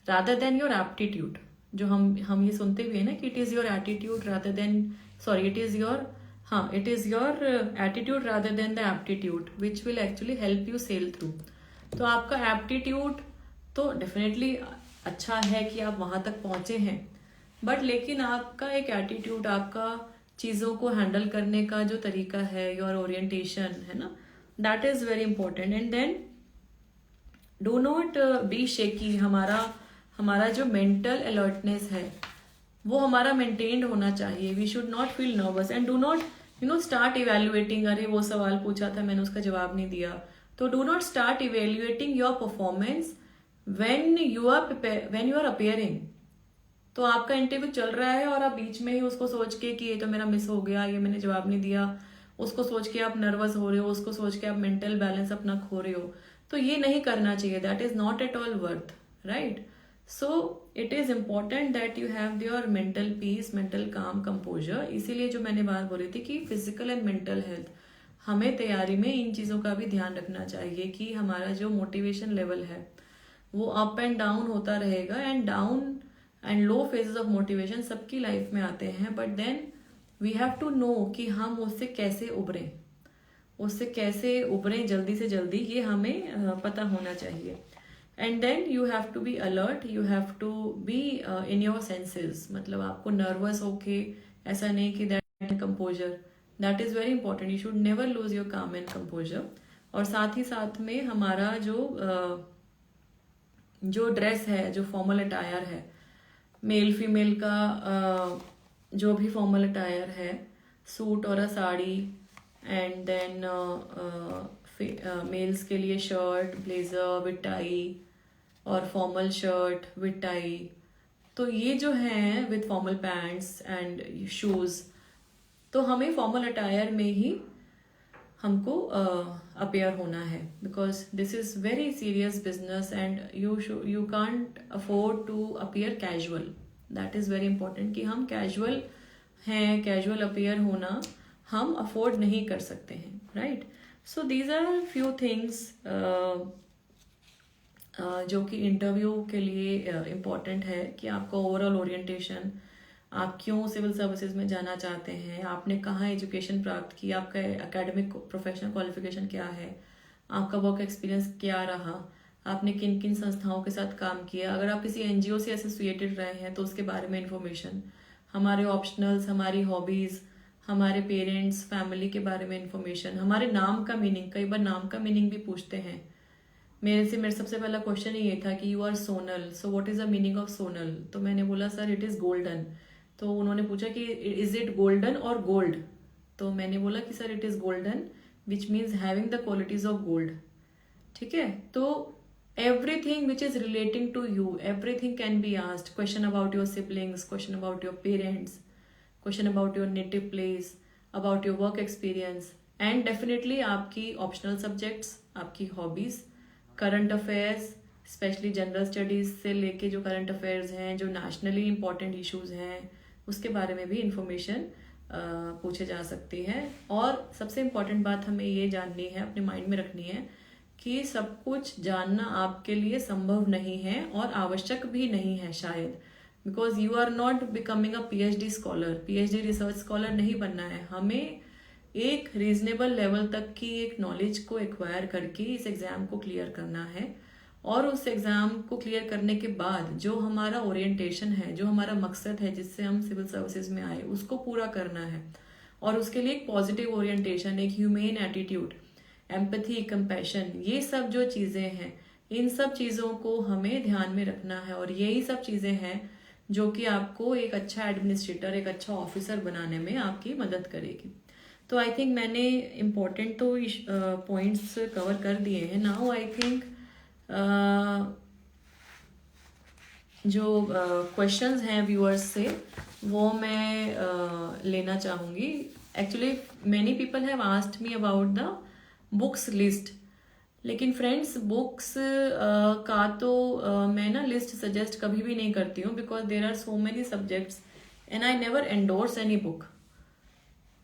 rather then your aptitude. जो हम ये सुनते भी है ना कि it is your attitude rather than, sorry, it is your attitude rather than the aptitude which will actually help you sail through. तो आपका एप्टीट्यूड तो डेफिनेटली अच्छा है कि आप वहाँ तक पहुँचे हैं, बट लेकिन आपका एक एटीट्यूड, आपका चीज़ों को हैंडल करने का जो तरीका है, योर ओरिएंटेशन है ना, that is very important. And then do not be shaky. हमारा जो मेंटल अलर्टनेस है वो हमारा मेंटेन्ड होना चाहिए। We should not feel nervous and do not start evaluating, अरे वो सवाल पूछा था मैंने उसका जवाब नहीं दिया। तो do not start evaluating your performance when you are appearing. तो आपका इंटरव्यू चल रहा है और आप बीच में ही उसको सोच के कि ये तो मेरा मिस हो गया, ये मैंने जवाब नहीं दिया, उसको सोच के आप नर्वस हो रहे हो, उसको सोच के आप मेंटल बैलेंस अपना खो रहे हो। तो ये नहीं करना चाहिए। That is not at all worth, right. So it is important that you have your mental peace, mental काम, कंपोजर। इसीलिए जो मैंने बात बोली थी कि फिजिकल एंड मेंटल हेल्थ, हमें तैयारी में इन चीज़ों का भी ध्यान रखना चाहिए कि हमारा जो मोटिवेशन लेवल है वो अप एंड डाउन होता रहेगा। And down and low phases of motivation सबकी लाइफ में आते हैं, but then we have to know कि हम उससे कैसे उभरें। उससे कैसे उबरें जल्दी से जल्दी, ये हमें पता होना चाहिए. And then you have to be alert, you have to be in your senses. मतलब आपको नर्वस होके, ऐसा नहीं कि that composure, that is very important. You should never lose your calm and composure. और साथ ही साथ में हमारा जो ड्रेस है, जो फॉर्मल अटायर है, मेल फीमेल का जो भी फॉर्मल अटायर है, सूट और अ साड़ी, एंड देन मेल्स के लिए शर्ट, ब्लेजर विद टाई, और फॉर्मल शर्ट विद टाई. तो ये जो हैं with formal pants and shoes, तो हमें फॉर्मल अटायर में ही हमको अपेयर होना है, because this is very serious business and you can't afford to appear casual. That is very important कि हम कैजुअल हैं, कैजुअल अपेयर होना हम अफोर्ड नहीं कर सकते हैं, right. So these are few things जो कि इंटरव्यू के लिए इम्पॉर्टेंट है, कि आपका ओवरऑल ओरिएंटेशन, आप क्यों सिविल सर्विसेज में जाना चाहते हैं, आपने कहाँ एजुकेशन प्राप्त की, आपका एकेडमिक प्रोफेशनल क्वालिफिकेशन क्या है, आपका वर्क एक्सपीरियंस क्या रहा, आपने किन किन संस्थाओं के साथ काम किया, अगर आप किसी एनजीओ से एसोसिएटेड रहे हैं तो उसके बारे में इंफॉर्मेशन, हमारे ऑप्शनल्स, हमारी हॉबीज़, हमारे पेरेंट्स, फैमिली के बारे में इंफॉर्मेशन, हमारे नाम का मीनिंग. कई बार नाम का मीनिंग भी पूछते हैं. मेरा सबसे पहला क्वेश्चन ये था कि you are Sonal, so what is the meaning of Sonal. तो मैंने बोला सर इट इज़ गोल्डन. तो उन्होंने पूछा कि इज़ इट गोल्डन और गोल्ड. तो मैंने बोला कि sir it is golden which means having the qualities of gold. ठीक है. तो everything which is relating to you, everything can be asked. Question about your siblings, question about your parents, question about your native place, about your work experience, and definitely आपकी optional subjects, आपकी hobbies, current affairs, specially general studies से लेके जो current affairs हैं, जो nationally important issues हैं, उसके बारे में भी इंफॉर्मेशन पूछे जा सकती है. और सबसे इम्पॉर्टेंट बात हमें ये जाननी है, अपने माइंड में रखनी है कि सब कुछ जानना आपके लिए संभव नहीं है और आवश्यक भी नहीं है शायद, because you are not becoming a PhD scholar, PhD research scholar नहीं बनना है. हमें एक रीजनेबल लेवल तक की एक नॉलेज को एक्वायर करके इस एग्ज़ाम को क्लियर करना है, और उस एग्ज़ाम को क्लियर करने के बाद जो हमारा ओरिएंटेशन है, जो हमारा मकसद है जिससे हम सिविल सर्विसेज में आए, उसको पूरा करना है. और उसके लिए एक पॉजिटिव ओरिएंटेशन, एक ह्यूमेन एटीट्यूड, एम्पैथी, कंपैशन, ये सब जो चीज़ें हैं, इन सब चीज़ों को हमें ध्यान में रखना है. और यही सब चीज़ें हैं जो कि आपको एक अच्छा एडमिनिस्ट्रेटर, एक अच्छा ऑफिसर बनाने में आपकी मदद करेगी. तो आई थिंक मैंने इम्पोर्टेंट तो पॉइंट्स कवर कर दिए हैं. नाउ आई थिंक जो क्वेश्चंस हैं व्यूअर्स से वो मैं लेना चाहूँगी. Actually many people have asked me about the books list, लेकिन फ्रेंड्स बुक्स का तो मैं ना लिस्ट सजेस्ट कभी भी नहीं करती हूँ, because there are so many subjects and I never endorse any book.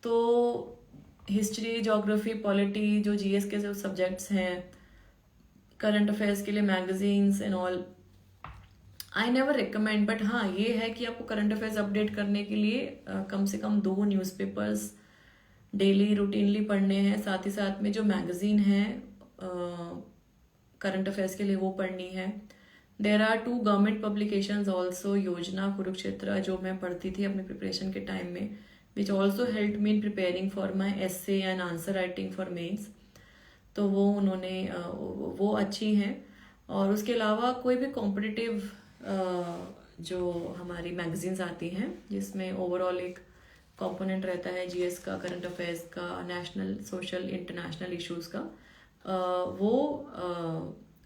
तो हिस्ट्री, ज्योग्राफी, पॉलिटी, जो जीएस के जो सब्जेक्ट्स हैं, करंट अफेयर्स के लिए magazines and all, I never recommend. But हाँ, ये है कि आपको करंट अफेयर्स अपडेट करने के लिए कम से कम 2 न्यूज़पेपर्स डेली रूटीनली पढ़ने हैं. साथ ही साथ में जो मैगजीन है करंट अफेयर्स के लिए वो पढ़नी है. There are 2 government publications also, Yojana, Kurukshetra, जो मैं पढ़ती थी अपने प्रिपरेशन के टाइम में, which also help me in preparing for my essay and answer writing for mains. तो वो उन्होंने वो अच्छी हैं. और उसके अलावा कोई भी कॉम्पिटिटिव जो हमारी मैगजीन्स आती हैं जिसमें ओवरऑल एक कंपोनेंट रहता है जीएस का, करंट अफेयर्स का, नेशनल, सोशल, इंटरनेशनल इश्यूज का, वो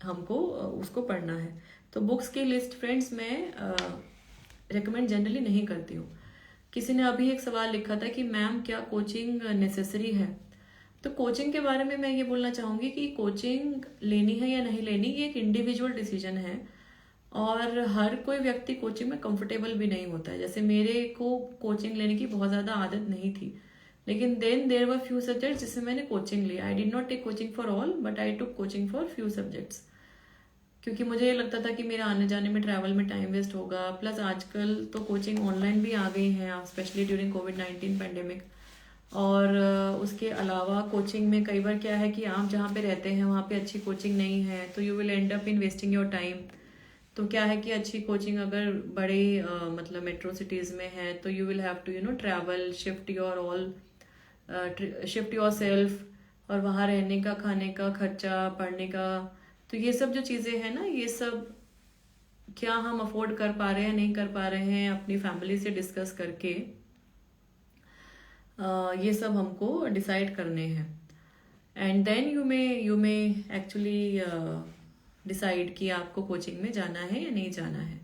हमको उसको पढ़ना है. तो बुक्स की लिस्ट फ्रेंड्स मैं रिकमेंड जनरली नहीं करती हूँ. किसी ने अभी एक सवाल लिखा था कि मैम क्या कोचिंग नेसेसरी है. तो कोचिंग के बारे में मैं ये बोलना चाहूँगी कि कोचिंग लेनी है या नहीं लेनी, ये एक इंडिविजुअल डिसीजन है, और हर कोई व्यक्ति कोचिंग में कंफर्टेबल भी नहीं होता है. जैसे मेरे को कोचिंग लेने की बहुत ज़्यादा आदत नहीं थी, लेकिन then there were few subjects जिससे मैंने कोचिंग लिया. I did not take coaching for all, but I took coaching for few subjects, क्योंकि मुझे ये लगता था कि मेरा आने जाने में, ट्रैवल में टाइम वेस्ट होगा. प्लस आजकल तो कोचिंग ऑनलाइन भी आ गई हैं, स्पेशली ड्यूरिंग कोविड-19 पैंडेमिक. और उसके अलावा कोचिंग में कई बार क्या है कि आप जहाँ पे रहते हैं वहाँ पे अच्छी कोचिंग नहीं है, तो you will and up in wasting your time. तो क्या है कि अच्छी कोचिंग अगर बड़े मतलब मेट्रो सिटीज़ में है तो you will have to travel, shift yourself, और वहाँ रहने का, खाने का खर्चा, पढ़ने का। तो ये सब जो चीज़ें हैं ना, ये सब क्या हम अफोर्ड कर पा रहे हैं नहीं कर पा रहे हैं, अपनी फैमिली से डिस्कस करके ये सब हमको डिसाइड करने हैं। And then you may actually decide कि आपको कोचिंग में जाना है या नहीं जाना है।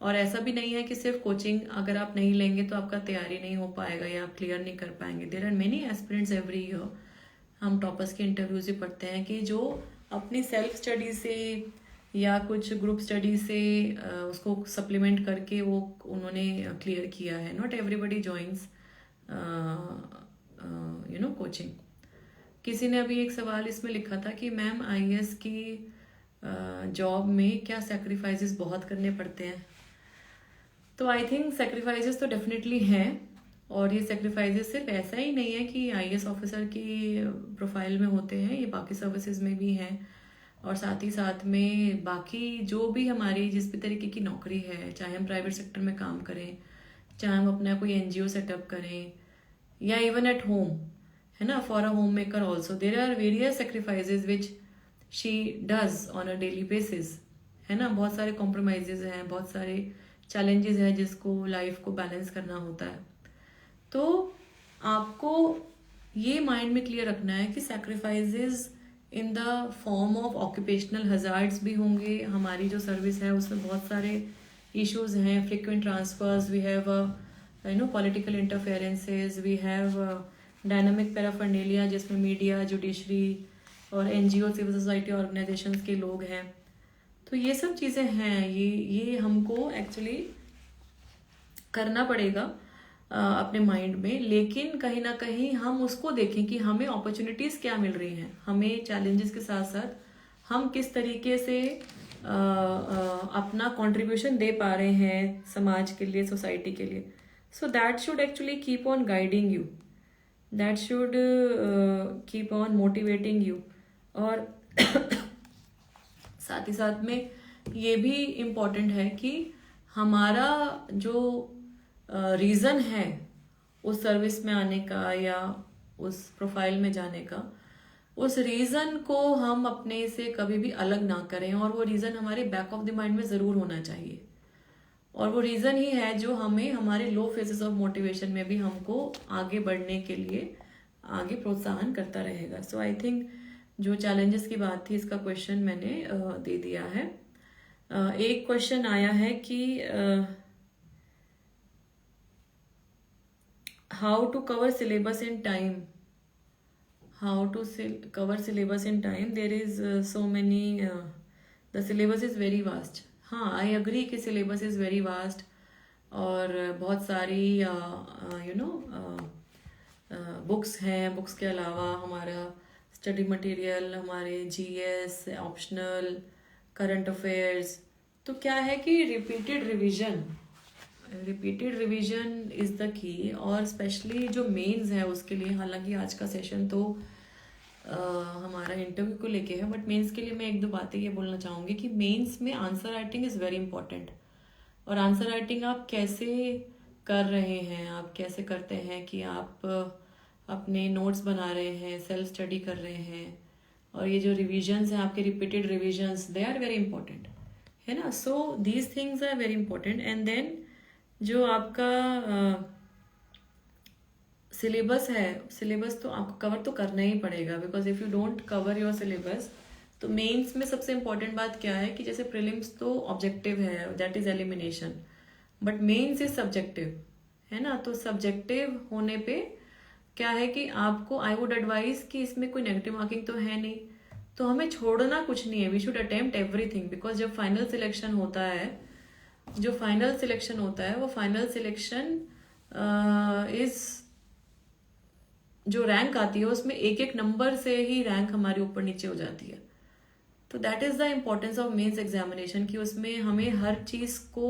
और ऐसा भी नहीं है कि सिर्फ कोचिंग अगर आप नहीं लेंगे तो आपका तैयारी नहीं हो पाएगा या आप क्लियर नहीं कर पाएंगे। There are many aspirants every year. हम टॉपर्स के इंटरव्यूज भी पढ़ते हैं कि जो अपनी सेल्फ स्टडी से या कुछ ग्रुप स्टडी से उसको सप्लीमेंट करके वो उन्होंने क्लियर किया है। Not everybody joins coaching. किसी ने अभी एक सवाल इसमें लिखा था कि मैम आईएएस की जॉब में क्या सेक्रीफाइसेस बहुत करने पड़ते हैं। तो आई थिंक सेक्रीफाइसेस तो डेफिनेटली हैं, और ये सेक्रीफाइसेस सिर्फ ऐसा ही नहीं है कि आईएएस ऑफिसर की प्रोफाइल में होते हैं, ये बाकी सर्विसेज में भी हैं। और साथ ही साथ में बाकी जो भी हमारी जिस भी तरीके की नौकरी है, चाहे हम प्राइवेट सेक्टर में काम करें, चाहे हम अपना कोई एनजीओ सेटअप करें, या इवन एट होम, है ना, for a homemaker also there are various sacrifices which she does on a daily basis, है ना। बहुत सारे कॉम्प्रोमाइजेज हैं, बहुत सारे चैलेंजेस हैं जिसको लाइफ को बैलेंस करना होता है। तो आपको ये माइंड में क्लियर रखना है कि sacrifices in the form of occupational hazards भी होंगे। हमारी जो सर्विस है उसमें बहुत सारे इश्यूज हैं, frequent transfers, we have political interferences, we have dynamic paraphernalia जिसमें मीडिया, जुडिशरी और एनजीओ, सिविल सोसाइटी ऑर्गेनाइजेशंस के लोग हैं। तो ये सब चीज़ें हैं, ये हमको एक्चुअली करना पड़ेगा अपने माइंड में। लेकिन कहीं ना कहीं हम उसको देखें कि हमें अपॉर्चुनिटीज़ क्या मिल रही हैं, हमें चैलेंजेस के साथ साथ हम किस तरीके से अपना कंट्रीब्यूशन दे पा रहे हैं समाज के लिए, सोसाइटी के लिए। So that should actually keep on guiding you, that should keep on motivating you. और साथ ही साथ में ये भी इम्पोर्टेंट है कि हमारा जो रीज़न है उस सर्विस में आने का या उस प्रोफाइल में जाने का, उस रीज़न को हम अपने से कभी भी अलग ना करें, और वो रीज़न हमारे बैक ऑफ द माइंड में ज़रूर होना चाहिए। और वो रीज़न ही है जो हमें हमारे लो फेजेस ऑफ मोटिवेशन में भी हमको आगे बढ़ने के लिए आगे प्रोत्साहन करता रहेगा। सो आई थिंक जो चैलेंजेस की बात थी इसका क्वेश्चन मैंने दे दिया है। एक क्वेश्चन आया है कि how to cover syllabus in time, how to cover syllabus in time, there is so many the syllabus is very vast। हाँ, I agree कि syllabus is very vast, और बहुत सारी बुक्स हैं। बुक्स के अलावा हमारा स्टडी मटेरियल, हमारे जीएस, ऑप्शनल, करंट अफेयर्स। तो क्या है कि repeated revision is the key. और स्पेशली जो मेंस है उसके लिए, हालांकि आज का सेशन तो हमारा इंटरव्यू को लेके है, बट मेंस के लिए मैं एक दो बातें ये बोलना चाहूँगी कि मेंस में answer writing is very important. और आंसर राइटिंग आप कैसे कर रहे हैं, आप कैसे करते हैं कि आप अपने नोट्स बना रहे हैं, सेल्फ स्टडी कर रहे हैं, और ये जो रिविजन्स हैं आपके, repeated revisions, they are very important, है ना। So these things are very important. And then जो आपका सिलेबस है, सिलेबस तो आपको कवर तो करना ही पड़ेगा, because if you don't cover your syllabus तो मेंस में सबसे इम्पोर्टेंट बात क्या है कि जैसे प्रीलिम्स तो ऑब्जेक्टिव है, that is elimination, but mains is subjective, है ना। तो सब्जेक्टिव होने पे क्या है कि आपको, आई वुड एडवाइज कि इसमें कोई नेगेटिव मार्किंग तो है नहीं, तो हमें छोड़ना कुछ नहीं है। We should attempt everything, because जब फाइनल सिलेक्शन होता है, जो फाइनल सिलेक्शन होता है वो फाइनल सिलेक्शन इज, जो रैंक आती है उसमें एक एक नंबर से ही रैंक हमारी ऊपर नीचे हो जाती है। तो that is the importance of mains examination, कि उसमें हमें हर चीज़ को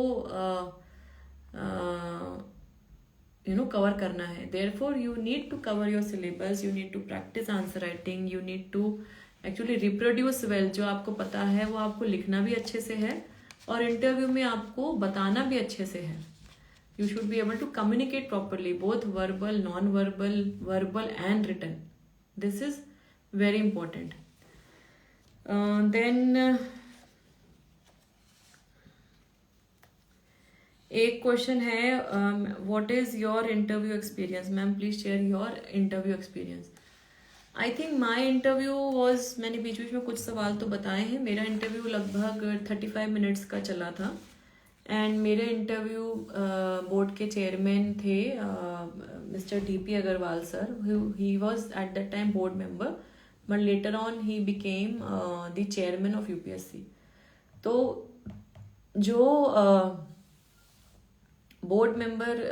कवर करना है. Therefore you need to cover your syllabus, you need to practice answer writing, you need to actually reproduce well. जो आपको पता है वो आपको लिखना भी अच्छे से है और इंटरव्यू में आपको बताना भी अच्छे से है. You should be able to communicate properly, both verbal, non-verbal, verbal and written. This is very important. Then एक क्वेश्चन है, what is your interview experience? Ma'am please share your interview experience. I think my interview was, मैंने बीच बीच में कुछ सवाल तो बताए हैं. मेरा इंटरव्यू लगभग 35 मिनट्स का चला था. एंड मेरे इंटरव्यू बोर्ड के चेयरमैन थे mister DP Agarwal sir. He was at that time board member, but later on he became the chairman of UPSC. तो जो बोर्ड मेंबर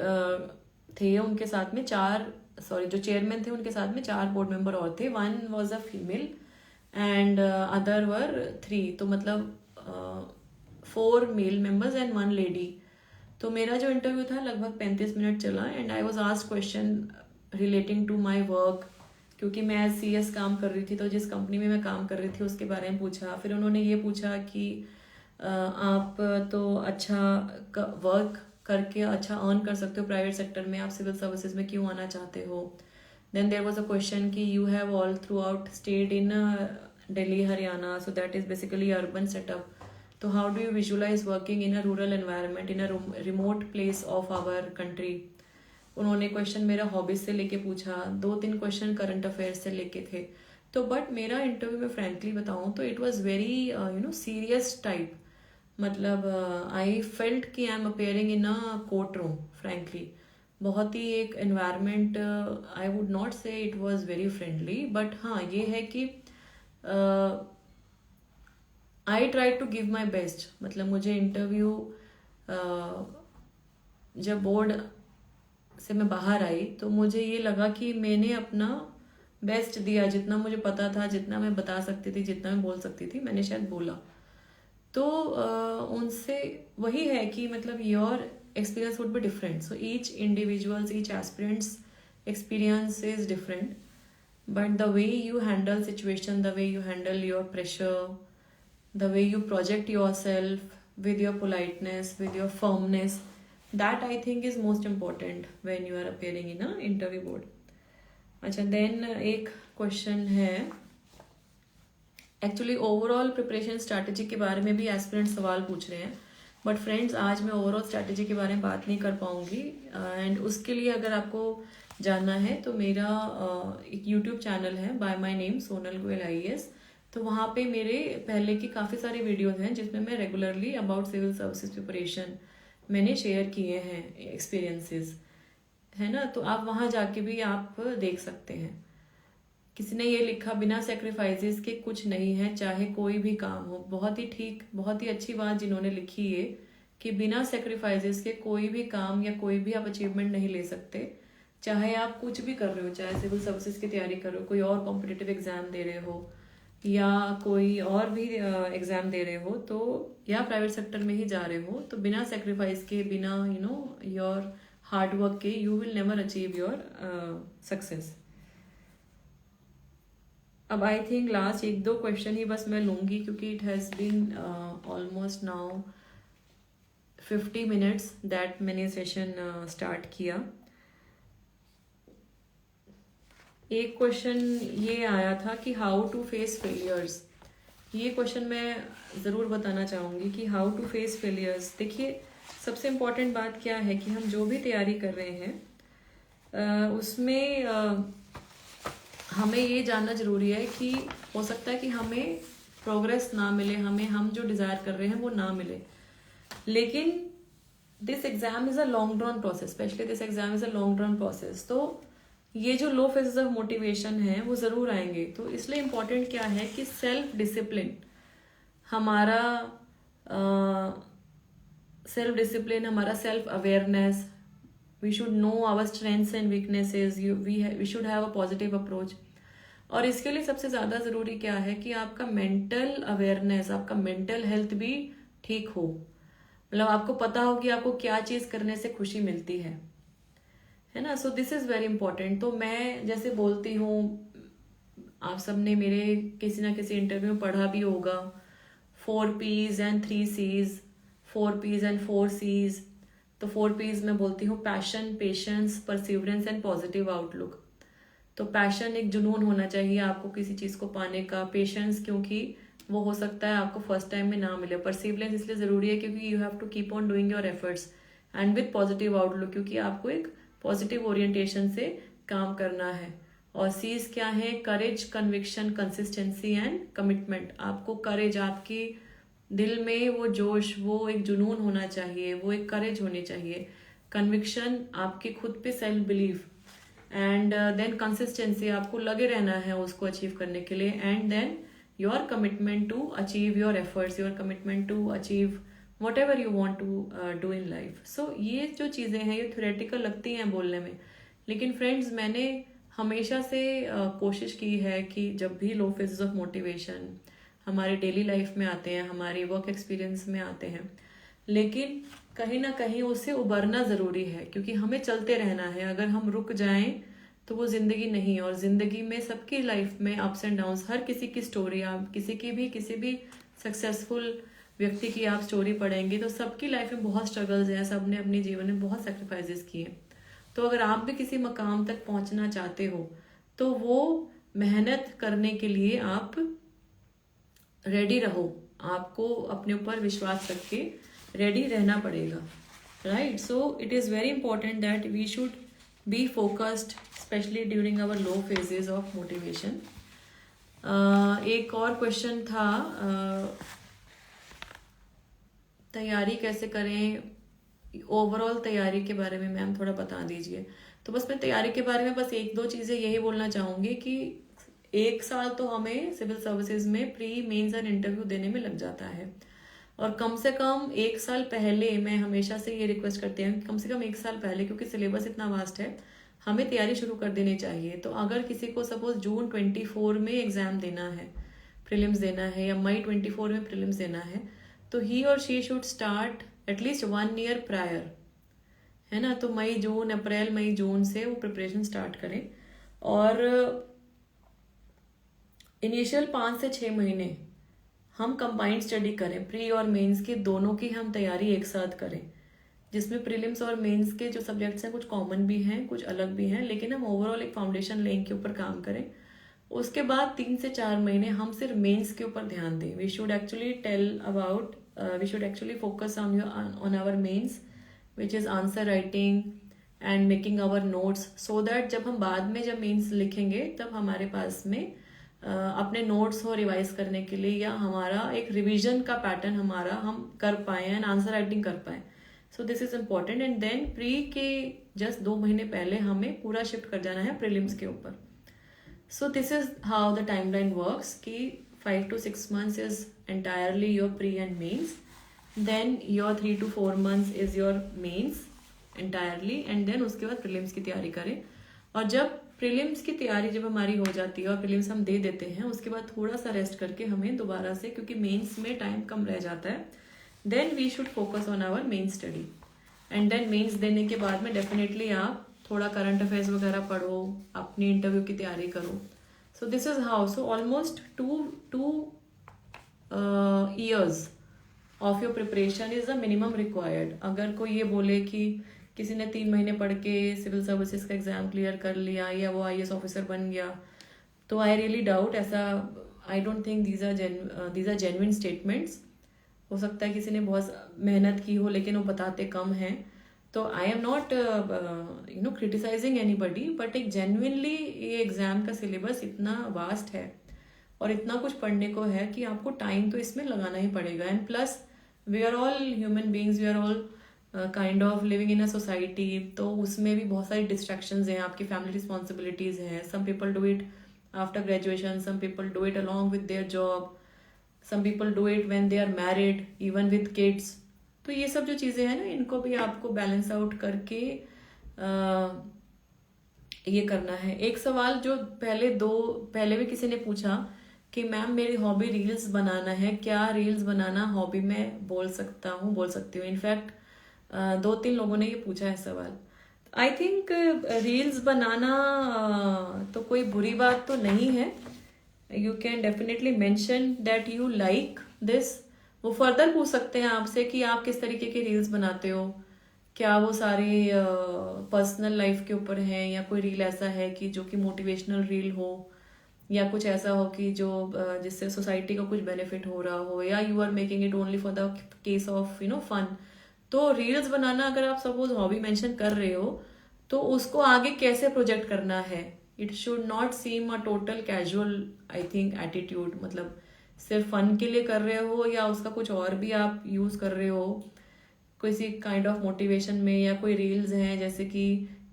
थे उनके साथ में जो चेयरमैन थे उनके साथ में 4 बोर्ड मेंबर और थे. 1 was a female and other were 3. तो मतलब 4 मेल मेंबर्स एंड 1 लेडी. तो मेरा जो इंटरव्यू था लगभग 35 मिनट चला. And I was asked question relating to my work, क्योंकि मैं CS काम कर रही थी. तो जिस कंपनी में मैं काम कर रही थी उसके बारे में पूछा. फिर उन्होंने ये पूछा कि आप तो अच्छा वर्क करके अच्छा अर्न कर सकते हो प्राइवेट सेक्टर में, आप सिविल सर्विसेज में क्यों आना चाहते हो. Then there was a question कि you have all throughout stayed in Delhi Haryana, so that is basically urban setup. तो how do you visualise working in a rural environment in a remote place of our country. उन्होंने question मेरा hobbies से लेके पूछा. 2-3 question current affairs से लेके थे. तो बट मेरा इंटरव्यू में फ्रेंकली बताऊं तो it was very serious type. मतलब आई फेल्ट कि I am appearing in a court room frankly. बहुत ही एक environment, I would not say it was very friendly, but हाँ ये है कि I try to give my best. मतलब मुझे इंटरव्यू जब बोर्ड से मैं बाहर आई तो मुझे ये लगा कि मैंने अपना बेस्ट दिया. जितना मुझे पता था, जितना मैं बता सकती थी, जितना मैं बोल सकती थी, मैंने शायद बोला. तो उनसे वही है कि मतलब your experience would be different. So each individual's, each aspirant's experience is different. But the way you handle situation, the way you handle your pressure, the way you project yourself with your politeness, with your firmness, that I think is most important when you are appearing in a interview board. अच्छा, then एक question है, actually overall preparation strategy के बारे में भी aspirant सवाल पूछ रहे हैं. बट फ्रेंड्स आज मैं ओवरऑल स्ट्रैटेजी के बारे में बात नहीं कर पाऊंगी. एंड उसके लिए अगर आपको जानना है तो मेरा एक यूट्यूब चैनल है by my name Sonal Goyal IAS. तो वहाँ पे मेरे पहले की काफ़ी सारी वीडियोज हैं जिसमें मैं regularly about civil services preparation मैंने शेयर किए हैं एक्सपीरियंसेस, है ना. तो आप वहाँ जाके भी आप देख सकते हैं. किसी ने ये लिखा, बिना सेक्रीफाइसेस के कुछ नहीं है चाहे कोई भी काम हो. बहुत ही ठीक, बहुत ही अच्छी बात जिन्होंने लिखी ये कि बिना सेक्रीफाइसेस के कोई भी काम या कोई भी आप अचीवमेंट नहीं ले सकते. चाहे आप कुछ भी कर रहे हो, चाहे सिविल सर्विसेज की तैयारी कर रहे हो, कोई और कॉम्पिटिटिव एग्जाम दे रहे हो या कोई और भी एग्जाम दे रहे हो, तो या प्राइवेट सेक्टर में ही जा रहे हो, तो बिना सेक्रीफाइस के, बिना योर हार्डवर्क के you will never achieve your success. अब आई थिंक लास्ट 1-2 क्वेश्चन ही बस मैं लूँगी क्योंकि it has been almost now 50 minutes that मैंने सेशन स्टार्ट किया. एक क्वेश्चन ये आया था कि हाउ टू फेस फेलियर्स. ये क्वेश्चन मैं ज़रूर बताना चाहूँगी कि हाउ टू फेस फेलियर्स. देखिए सबसे इम्पॉर्टेंट बात क्या है कि हम जो भी तैयारी कर रहे हैं उसमें हमें ये जानना ज़रूरी है कि हो सकता है कि हमें प्रोग्रेस ना मिले, हम जो डिज़ायर कर रहे हैं वो ना मिले. लेकिन this exam is a long run process, specially this exam is a long run process. तो ये जो लो फेजेस ऑफ मोटिवेशन है वो ज़रूर आएंगे. तो इसलिए इम्पॉर्टेंट क्या है कि सेल्फ डिसिप्लिन, हमारा सेल्फ डिसिप्लिन, हमारा self awareness, we should know our strengths and weaknesses, we should have a positive approach. और इसके लिए सबसे ज़्यादा ज़रूरी क्या है कि आपका मेंटल अवेयरनेस, आपका मेंटल हेल्थ भी ठीक हो. मतलब आपको पता हो कि आपको क्या चीज़ करने से खुशी मिलती है है ना। So this is very important. तो मैं जैसे बोलती हूँ, आप सबने मेरे किसी ना किसी इंटरव्यू में पढ़ा भी होगा, 4 P's and 3 C's, 4 P's and 4 C's। तो 4 P's मैं बोलती हूँ passion, patience, perseverance and positive outlook. तो पैशन, एक जुनून होना चाहिए आपको किसी चीज़ को पाने का। पेशेंस, क्योंकि वो हो सकता है आपको फर्स्ट टाइम में ना मिले। परसिवरेंस इसलिए ज़रूरी है क्योंकि you have to keep on doing your efforts. And with positive outlook, क्योंकि आपको एक पॉजिटिव ओरिएंटेशन से काम करना है। और सीज क्या है? करेज, कन्विक्शन, कंसिस्टेंसी एंड कमिटमेंट। आपको करेज, आपकी दिल में वो जोश, वो एक जुनून होना चाहिए, वो एक करेज होनी चाहिए। कन्विक्शन, आपके खुद पे self belief. And then consistency, आपको लगे रहना है उसको अचीव करने के लिए। And then your commitment to achieve your efforts, your commitment to achieve whatever you want to do in life. So ये जो चीज़ें हैं ये थ्योरेटिकल लगती हैं बोलने में, लेकिन फ्रेंड्स मैंने हमेशा से कोशिश की है कि जब भी लो फेजेस ऑफ मोटिवेशन हमारे डेली लाइफ में आते हैं, हमारी वर्क एक्सपीरियंस में आते हैं, लेकिन कहीं ना कहीं उससे उबरना ज़रूरी है, क्योंकि हमें चलते रहना है। अगर हम रुक जाएं तो वो ज़िंदगी नहीं। और ज़िंदगी में सबकी लाइफ में अप्स एंड डाउन्स, हर किसी की स्टोरी, आप किसी भी सक्सेसफुल व्यक्ति की आप स्टोरी पढ़ेंगे तो सबकी लाइफ में बहुत स्ट्रगल्स हैं, सब ने अपने जीवन में बहुत सेक्रीफाइसेस किए। तो अगर आप भी किसी मकाम तक पहुंचना चाहते हो तो वो मेहनत करने के लिए आप रेडी रहो। आपको अपने ऊपर विश्वास रख के रेडी रहना पड़ेगा, right. So it is very important that we should be focused specially during our low phases of motivation. एक और क्वेश्चन था, तैयारी कैसे करें, ओवरऑल तैयारी के बारे में मैम थोड़ा बता दीजिए। तो बस मैं तैयारी के बारे में बस 1-2 चीज़ें यही बोलना चाहूँगी कि 1 साल तो हमें सिविल सर्विसेज में प्री मेंस एंड इंटरव्यू देने में लग जाता है। और कम से कम 1 साल पहले, मैं हमेशा से ये रिक्वेस्ट करती हूँ कि कम से कम 1 साल पहले, क्योंकि सिलेबस इतना वास्ट है, हमें तैयारी शुरू कर देनी चाहिए। तो अगर किसी को सपोज जून 24 में एग्ज़ाम देना है, प्रीलिम्स देना है, या मई 24 में प्रीलिम्स देना है, तो ही और she should start at least 1 year prior, है ना। तो मई जून, अप्रैल मई जून से वो प्रिपरेशन स्टार्ट करें। और इनिशियल 5 से 6 महीने हम कंबाइंड स्टडी करें, प्री और मेंस की दोनों की हम तैयारी एक साथ करें, जिसमें प्रीलिम्स और मेंस के जो सब्जेक्ट्स हैं कुछ कॉमन भी हैं, कुछ अलग भी हैं, लेकिन हम ओवरऑल एक फाउंडेशन लेंगे के ऊपर काम करें। उसके बाद 3 से 4 महीने हम सिर्फ मेंस के ऊपर ध्यान दें। We should actually focus on our mains, which is answer writing and making our notes, so that जब हम बाद में जब मेंस लिखेंगे तब हमारे पास में अपने नोट्स हो रिवाइज करने के लिए, या हमारा एक रिवीजन का पैटर्न हमारा हम कर पाएँ एंड आंसर राइटिंग कर पाएँ। So this is important. And then pre के जस्ट 2 महीने पहले हमें पूरा शिफ्ट कर जाना है प्रीलिम्स के ऊपर। सो this is how the timeline works कि 5 to 6 months is entirely your pre and mains, then your 3 to 4 months is your mains entirely, and then उसके बाद प्रीलिम्स की तैयारी करें। और जब प्रीलिम्स की तैयारी जब हमारी हो जाती है और प्रीलिम्स हम दे देते हैं, उसके बाद थोड़ा सा रेस्ट करके हमें दोबारा से, क्योंकि मेंस में टाइम कम रह जाता है, then we should focus on our main study. And then mains देने के बाद में डेफिनेटली आप थोड़ा करंट अफेयर्स वगैरह पढ़ो, अपनी इंटरव्यू की तैयारी करो। सो this is how, so almost two years of your preparation is the minimum required. अगर कोई ये बोले कि किसी ने 3 महीने पढ़ के सिविल सर्विसेज का एग्जाम क्लियर कर लिया या वो IAS ऑफिसर बन गया, तो आई रियली डाउट ऐसा। I don't think these are genuine statements. हो सकता है किसी ने बहुत मेहनत की हो लेकिन वो बताते कम हैं। तो I am not criticising anybody, but एक जेन्युइनली ये एग्जाम का सिलेबस इतना वास्ट है और इतना कुछ पढ़ने को है कि आपको टाइम तो इसमें लगाना ही पड़ेगा। And plus we are all human beings, we are all kind of living in a society, तो उसमें भी बहुत सारी डिस्ट्रैक्शंस हैं, आपकी फैमिली रिस्पॉन्सिबिलिटीज़ हैं। Some people do it after graduation, some people do it along with their job, some people do it when they are married, even with kids। तो ये सब जो चीज़ें हैं ना, इनको भी आपको बैलेंस आउट करके ये करना है। एक सवाल जो पहले भी किसी ने पूछा कि मैम मेरी हॉबी रील्स बनाना है, क्या रील्स बनाना हॉबी में बोल सकती हूँ। इनफैक्ट 2-3 लोगों ने ये पूछा है सवाल। आई थिंक रील्स बनाना तो कोई बुरी बात तो नहीं है. You can definitely mention that you like this. वो फर्दर पूछ सकते हैं आपसे कि आप किस तरीके के रील्स बनाते हो. क्या वो सारे पर्सनल लाइफ के ऊपर हैं, या कोई रील ऐसा है कि जो कि मोटिवेशनल रील हो, या कुछ ऐसा हो कि जो जिससे सोसाइटी को कुछ बेनिफिट हो रहा हो, या you are making it only for the case of fun. तो रील्स बनाना अगर आप सपोज हॉबी मेंशन कर रहे हो, तो उसको आगे कैसे प्रोजेक्ट करना है. It should not seem a total casual I think attitude. मतलब सिर्फ फन के लिए कर रहे हो, या उसका कुछ और भी आप यूज कर रहे हो किसी काइंड ऑफ मोटिवेशन में. या कोई रील्स हैं जैसे कि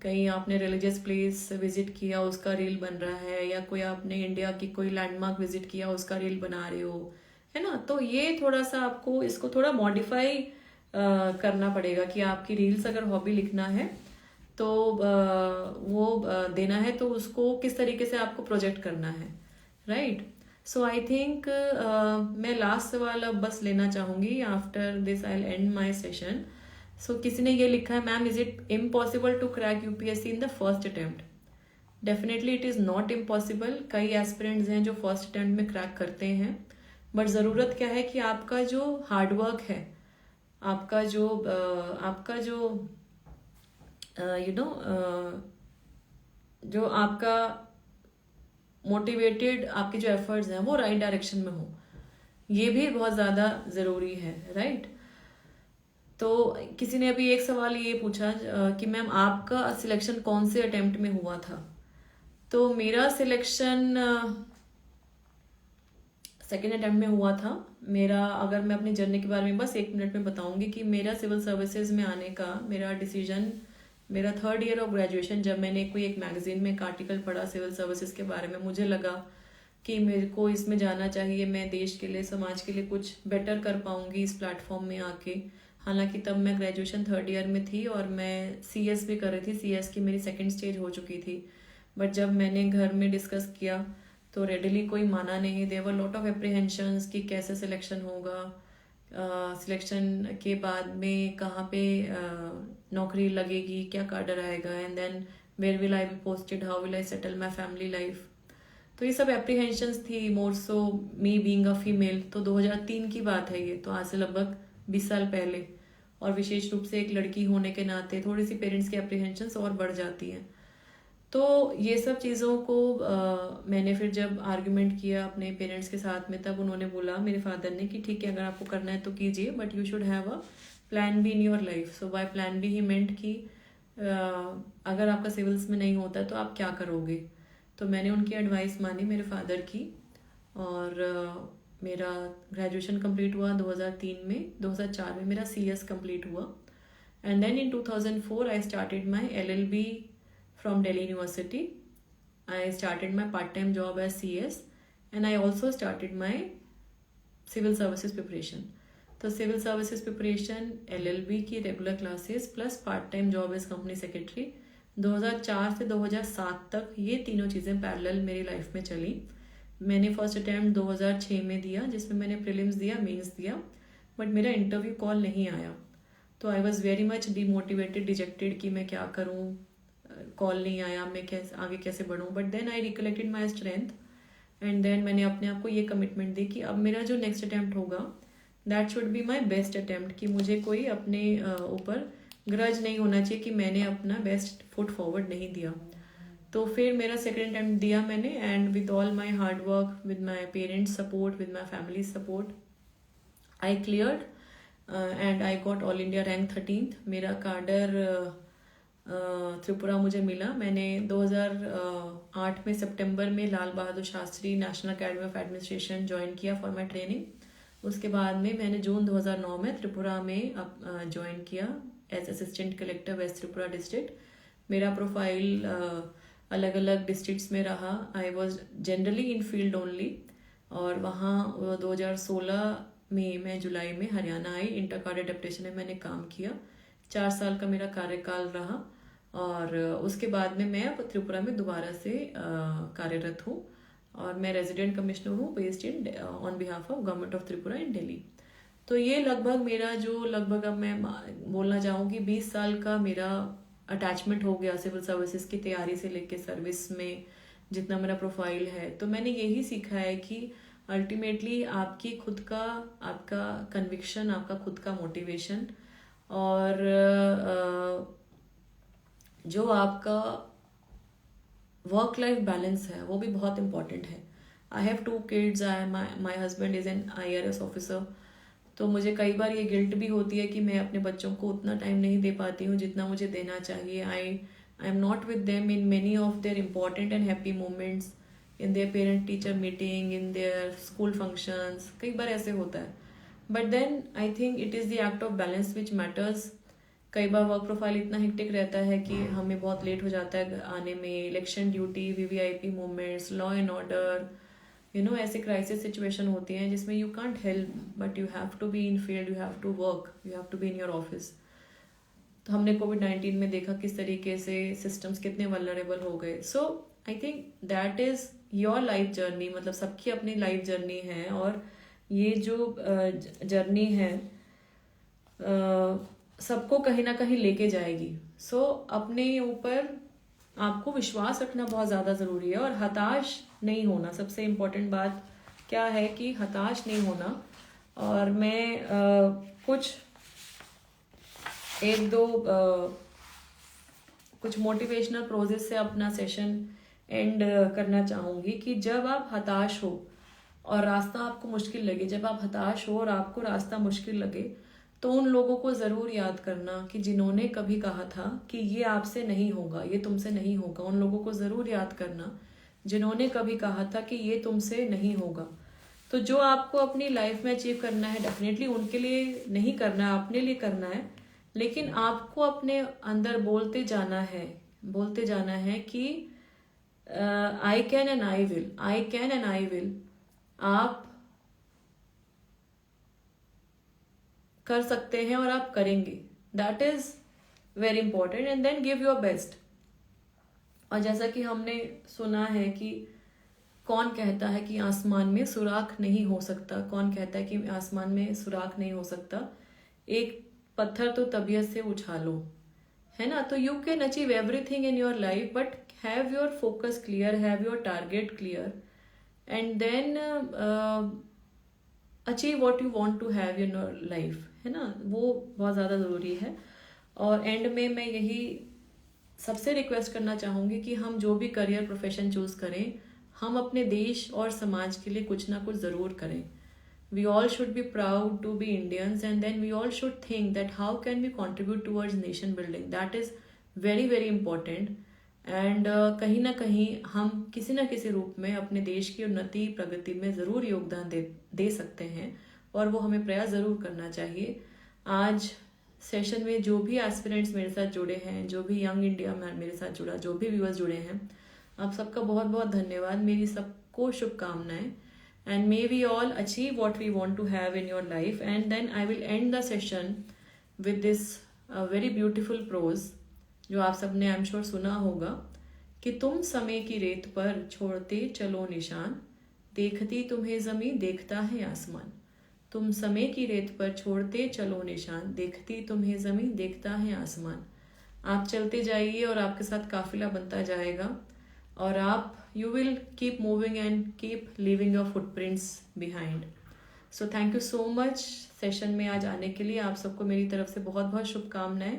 कहीं आपने रिलीजियस प्लेस विजिट किया उसका रील बन रहा है, या कोई आपने इंडिया की कोई लैंडमार्क विजिट किया उसका रील बना रहे हो, है ना. तो ये थोड़ा सा आपको इसको थोड़ा मॉडिफाई करना पड़ेगा कि आपकी रील्स अगर हॉबी लिखना है तो वो देना है, तो उसको किस तरीके से आपको प्रोजेक्ट करना है, राइट. सो आई थिंक मैं लास्ट सवाल अब बस लेना चाहूंगी. After this I and my session. So किसी ने ये लिखा है, ma'am is it impossible to crack UPSC in the first attempt. Definitely it is not impossible. कई एस्पिरेंट्स हैं जो फर्स्ट अटेम्प्ट में क्रैक करते हैं, बट ज़रूरत क्या है कि आपका जो हार्डवर्क है, आपका जो जो आपका मोटिवेटेड आपके जो एफर्ट्स हैं वो राइट डायरेक्शन में हो. ये भी बहुत ज़्यादा ज़रूरी है, राइट. तो किसी ने अभी एक सवाल ये पूछा कि मैम आपका सिलेक्शन कौन से अटेम्प्ट में हुआ था. तो मेरा सिलेक्शन सेकेंड अटेम्प्ट में हुआ था. मेरा अगर मैं अपनी जर्नी के बारे में बस 1 मिनट में बताऊंगी कि मेरा सिविल सर्विसेज में आने का मेरा डिसीजन मेरा 3rd ईयर ऑफ ग्रेजुएशन, जब मैंने कोई एक मैगजीन में एक आर्टिकल पढ़ा सिविल सर्विसेज के बारे में, मुझे लगा कि मेरे को इसमें जाना चाहिए. मैं देश के लिए समाज के लिए कुछ बेटर कर पाऊंगी इस प्लेटफॉर्म में आके. हालांकि तब मैं ग्रेजुएशन 3rd ईयर में थी और मैं सीएस भी कर रही थी. सीएस की मेरी 2nd स्टेज हो चुकी थी. बट जब मैंने घर में डिस्कस किया तो रेडली कोई माना नहीं. There were lot of apprehensions कि कैसे सिलेक्शन होगा, सिलेक्शन के बाद में कहाँ पे नौकरी लगेगी, क्या कार्डर आएगा, and then where will I be posted, how will I settle my family life. तो ये सब एप्रीहेंशंस थी, मोर सो मी बीइंग अ फीमेल. तो 2003 की बात है ये, तो आज से लगभग 20 साल पहले. और विशेष रूप से एक लड़की होने के नाते थोड़ी सी पेरेंट्स की एप्रीहेंशंस और बढ़ जाती हैं. तो ये सब चीज़ों को मैंने फिर जब आर्ग्यूमेंट किया अपने पेरेंट्स के साथ में, तब उन्होंने बोला, मेरे फादर ने, कि ठीक है अगर आपको करना है तो कीजिए, but you should have a plan B in your life. So by plan B he meant कि अगर आपका सिविल्स में नहीं होता तो आप क्या करोगे. तो मैंने उनकी एडवाइस मानी, मेरे फादर की, और मेरा ग्रेजुएशन कंप्लीट हुआ 2003 में. 2004 में मेरा सीएस कंप्लीट हुआ. And then in 2004 I started my LLB from Delhi University. I started my part-time job as CS, and I also started my civil services preparation. तो civil services preparation, LLB की regular classes plus part time job as company secretary, 2004 से 2007 तक ये तीनों चीज़ें parallel मेरी life में चली. मैंने फर्स्ट अटैम्प्ट 2006 में दिया, जिसमें मैंने प्रीलिम्स दिया, मेंस दिया, बट मेरा इंटरव्यू कॉल नहीं आया. तो I was very much demotivated, dejected कि मैं क्या करूँ, कॉल नहीं आया, मैं कैसे आगे कैसे बढ़ूँ. But then I recollected my strength, and then मैंने अपने आप को ये कमिटमेंट दी कि अब मेरा जो नेक्स्ट अटैम्प्ट होगा that should be my best attempt. कि मुझे कोई अपने ऊपर ग्रज नहीं होना चाहिए कि मैंने अपना बेस्ट फुट फॉरवर्ड नहीं दिया. तो फिर मेरा सेकेंड अटैम्प्ट दिया मैंने, and with all my hard work, with my parents support, with my family support, I cleared and I got all India rank 13th. मेरा कार्डर त्रिपुरा मुझे मिला. मैंने 2008 में सितंबर में Lal Bahadur Shastri National Academy of Administration join किया फॉर माई ट्रेनिंग. उसके बाद में मैंने जून 2009 में त्रिपुरा में ज्वाइन किया as assistant collector west Tripura district. मेरा प्रोफाइल अलग अलग डिस्ट्रिक्ट्स में रहा. I was generally in field only, और वहाँ 2016 में मैं जुलाई में हरियाणा आई. इंटर कार्ड डेप्यूटेशन में मैंने काम किया. 4 साल का मेरा कार्यकाल रहा, और उसके बाद में मैं अब त्रिपुरा में दोबारा से कार्यरत हूँ, और मैं रेजिडेंट कमिश्नर हूँ based in on behalf of government of Tripura in Delhi. तो ये लगभग मेरा जो अब मैं बोलना चाहूँगी 20 साल का मेरा अटैचमेंट हो गया सिविल सर्विसेज की तैयारी से लेके सर्विस में जितना मेरा प्रोफाइल है, तो मैंने यही सीखा है कि अल्टीमेटली आपकी खुद का, आपका कन्विक्शन, आपका खुद का मोटिवेशन और जो आपका वर्क लाइफ बैलेंस है वो भी बहुत इंपॉर्टेंट है। I have 2 kids, my husband is an IRS officer. तो मुझे कई बार ये गिल्ट भी होती है कि मैं अपने बच्चों को उतना टाइम नहीं दे पाती हूँ जितना मुझे देना चाहिए। I am not with them in many of their important and happy moments, in their parent teacher meeting, in their school functions, कई बार ऐसे होता है। But then I think it is the act of balance which matters. कई बार work profile इतना hectic रहता है कि हमें बहुत लेट हो जाता है आने में, election duty, VVIP movements, law and order, ऐसे क्राइसिस सिचुएशन होती हैं जिसमें you can't help but you have to be in field, you have to work, you have to be in your office. तो हमने कोविड-19 में देखा किस तरीके से सिस्टम्स कितने वल्नरेबल हो गए। So I think that is your life journey, मतलब सबकी अपनी लाइफ जर्नी है, और ये जो जर्नी है सबको कहीं ना कहीं लेके जाएगी। सो अपने ऊपर आपको विश्वास रखना बहुत ज़्यादा ज़रूरी है और हताश नहीं होना। सबसे इम्पोर्टेंट बात क्या है कि हताश नहीं होना। और मैं कुछ एक दो कुछ मोटिवेशनल प्रोजेस से अपना सेशन एंड करना चाहूँगी कि जब आप हताश हो और रास्ता आपको मुश्किल लगे, जब आप हताश हो और आपको रास्ता मुश्किल लगे, तो उन लोगों को ज़रूर याद करना कि जिन्होंने कभी कहा था कि ये आपसे नहीं होगा, ये तुमसे नहीं होगा। उन लोगों को ज़रूर याद करना जिन्होंने कभी कहा था कि ये तुमसे नहीं होगा। तो जो आपको अपनी लाइफ में अचीव करना है, डेफिनेटली उनके लिए नहीं करना है, अपने लिए करना है। लेकिन आपको अपने अंदर बोलते जाना है कि I can and I will, I can and I will. आप कर सकते हैं और आप करेंगे। That is very important. And then give your best. और जैसा कि हमने सुना है कि कौन कहता है कि आसमान में सुराख नहीं हो सकता, कौन कहता है कि आसमान में सुराख नहीं हो सकता, एक पत्थर तो तबीयत से उछालो, है ना। तो you can achieve everything in your life, but have your focus clear, have your target clear, and then achieve what you want to have in your life, है ना। वो बहुत ज़्यादा ज़रूरी है। और एंड में मैं यही सबसे रिक्वेस्ट करना चाहूँगी कि हम जो भी करियर प्रोफेशन चूज़ करें, हम अपने देश और समाज के लिए कुछ ना कुछ ज़रूर करें। We all should be proud to be Indians, and then we all should think that how can we contribute towards nation building. That is very very important. And कहीं ना कहीं हम किसी न किसी रूप में अपने देश की उन्नति प्रगति में ज़रूर योगदान दे सकते हैं, और वो हमें प्रयास ज़रूर करना चाहिए। आज सेशन में जो भी एस्पिरेंट्स मेरे साथ जुड़े हैं, जो भी यंग इंडिया में मेरे साथ जुड़ा, जो भी व्यूअर्स जुड़े हैं, आप सबका बहुत बहुत धन्यवाद। मेरी सबको शुभकामनाएं। And may we all achieve what we want to have in your life. And then I will end the session with this very beautiful prose जो आप सबने आई एम श्योर सुना होगा कि तुम समय की रेत पर छोड़ते चलो निशान, देखती तुम्हें ज़मीं देखता है आसमान। तुम समय की रेत पर छोड़ते चलो निशान, देखती तुम्हें ज़मीं देखता है आसमान। आप चलते जाइए और आपके साथ काफिला बनता जाएगा, और आप you will keep moving and keep leaving your footprints behind. So thank you so much session में आज आने के लिए। आप सबको मेरी तरफ से बहुत बहुत शुभकामनाएं।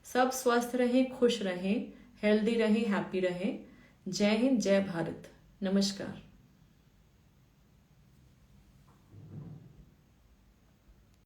सब स्वस्थ रहें, खुश रहें, हेल्दी रहें, हैप्पी रहें। जय हिंद, जय भारत, नमस्कार।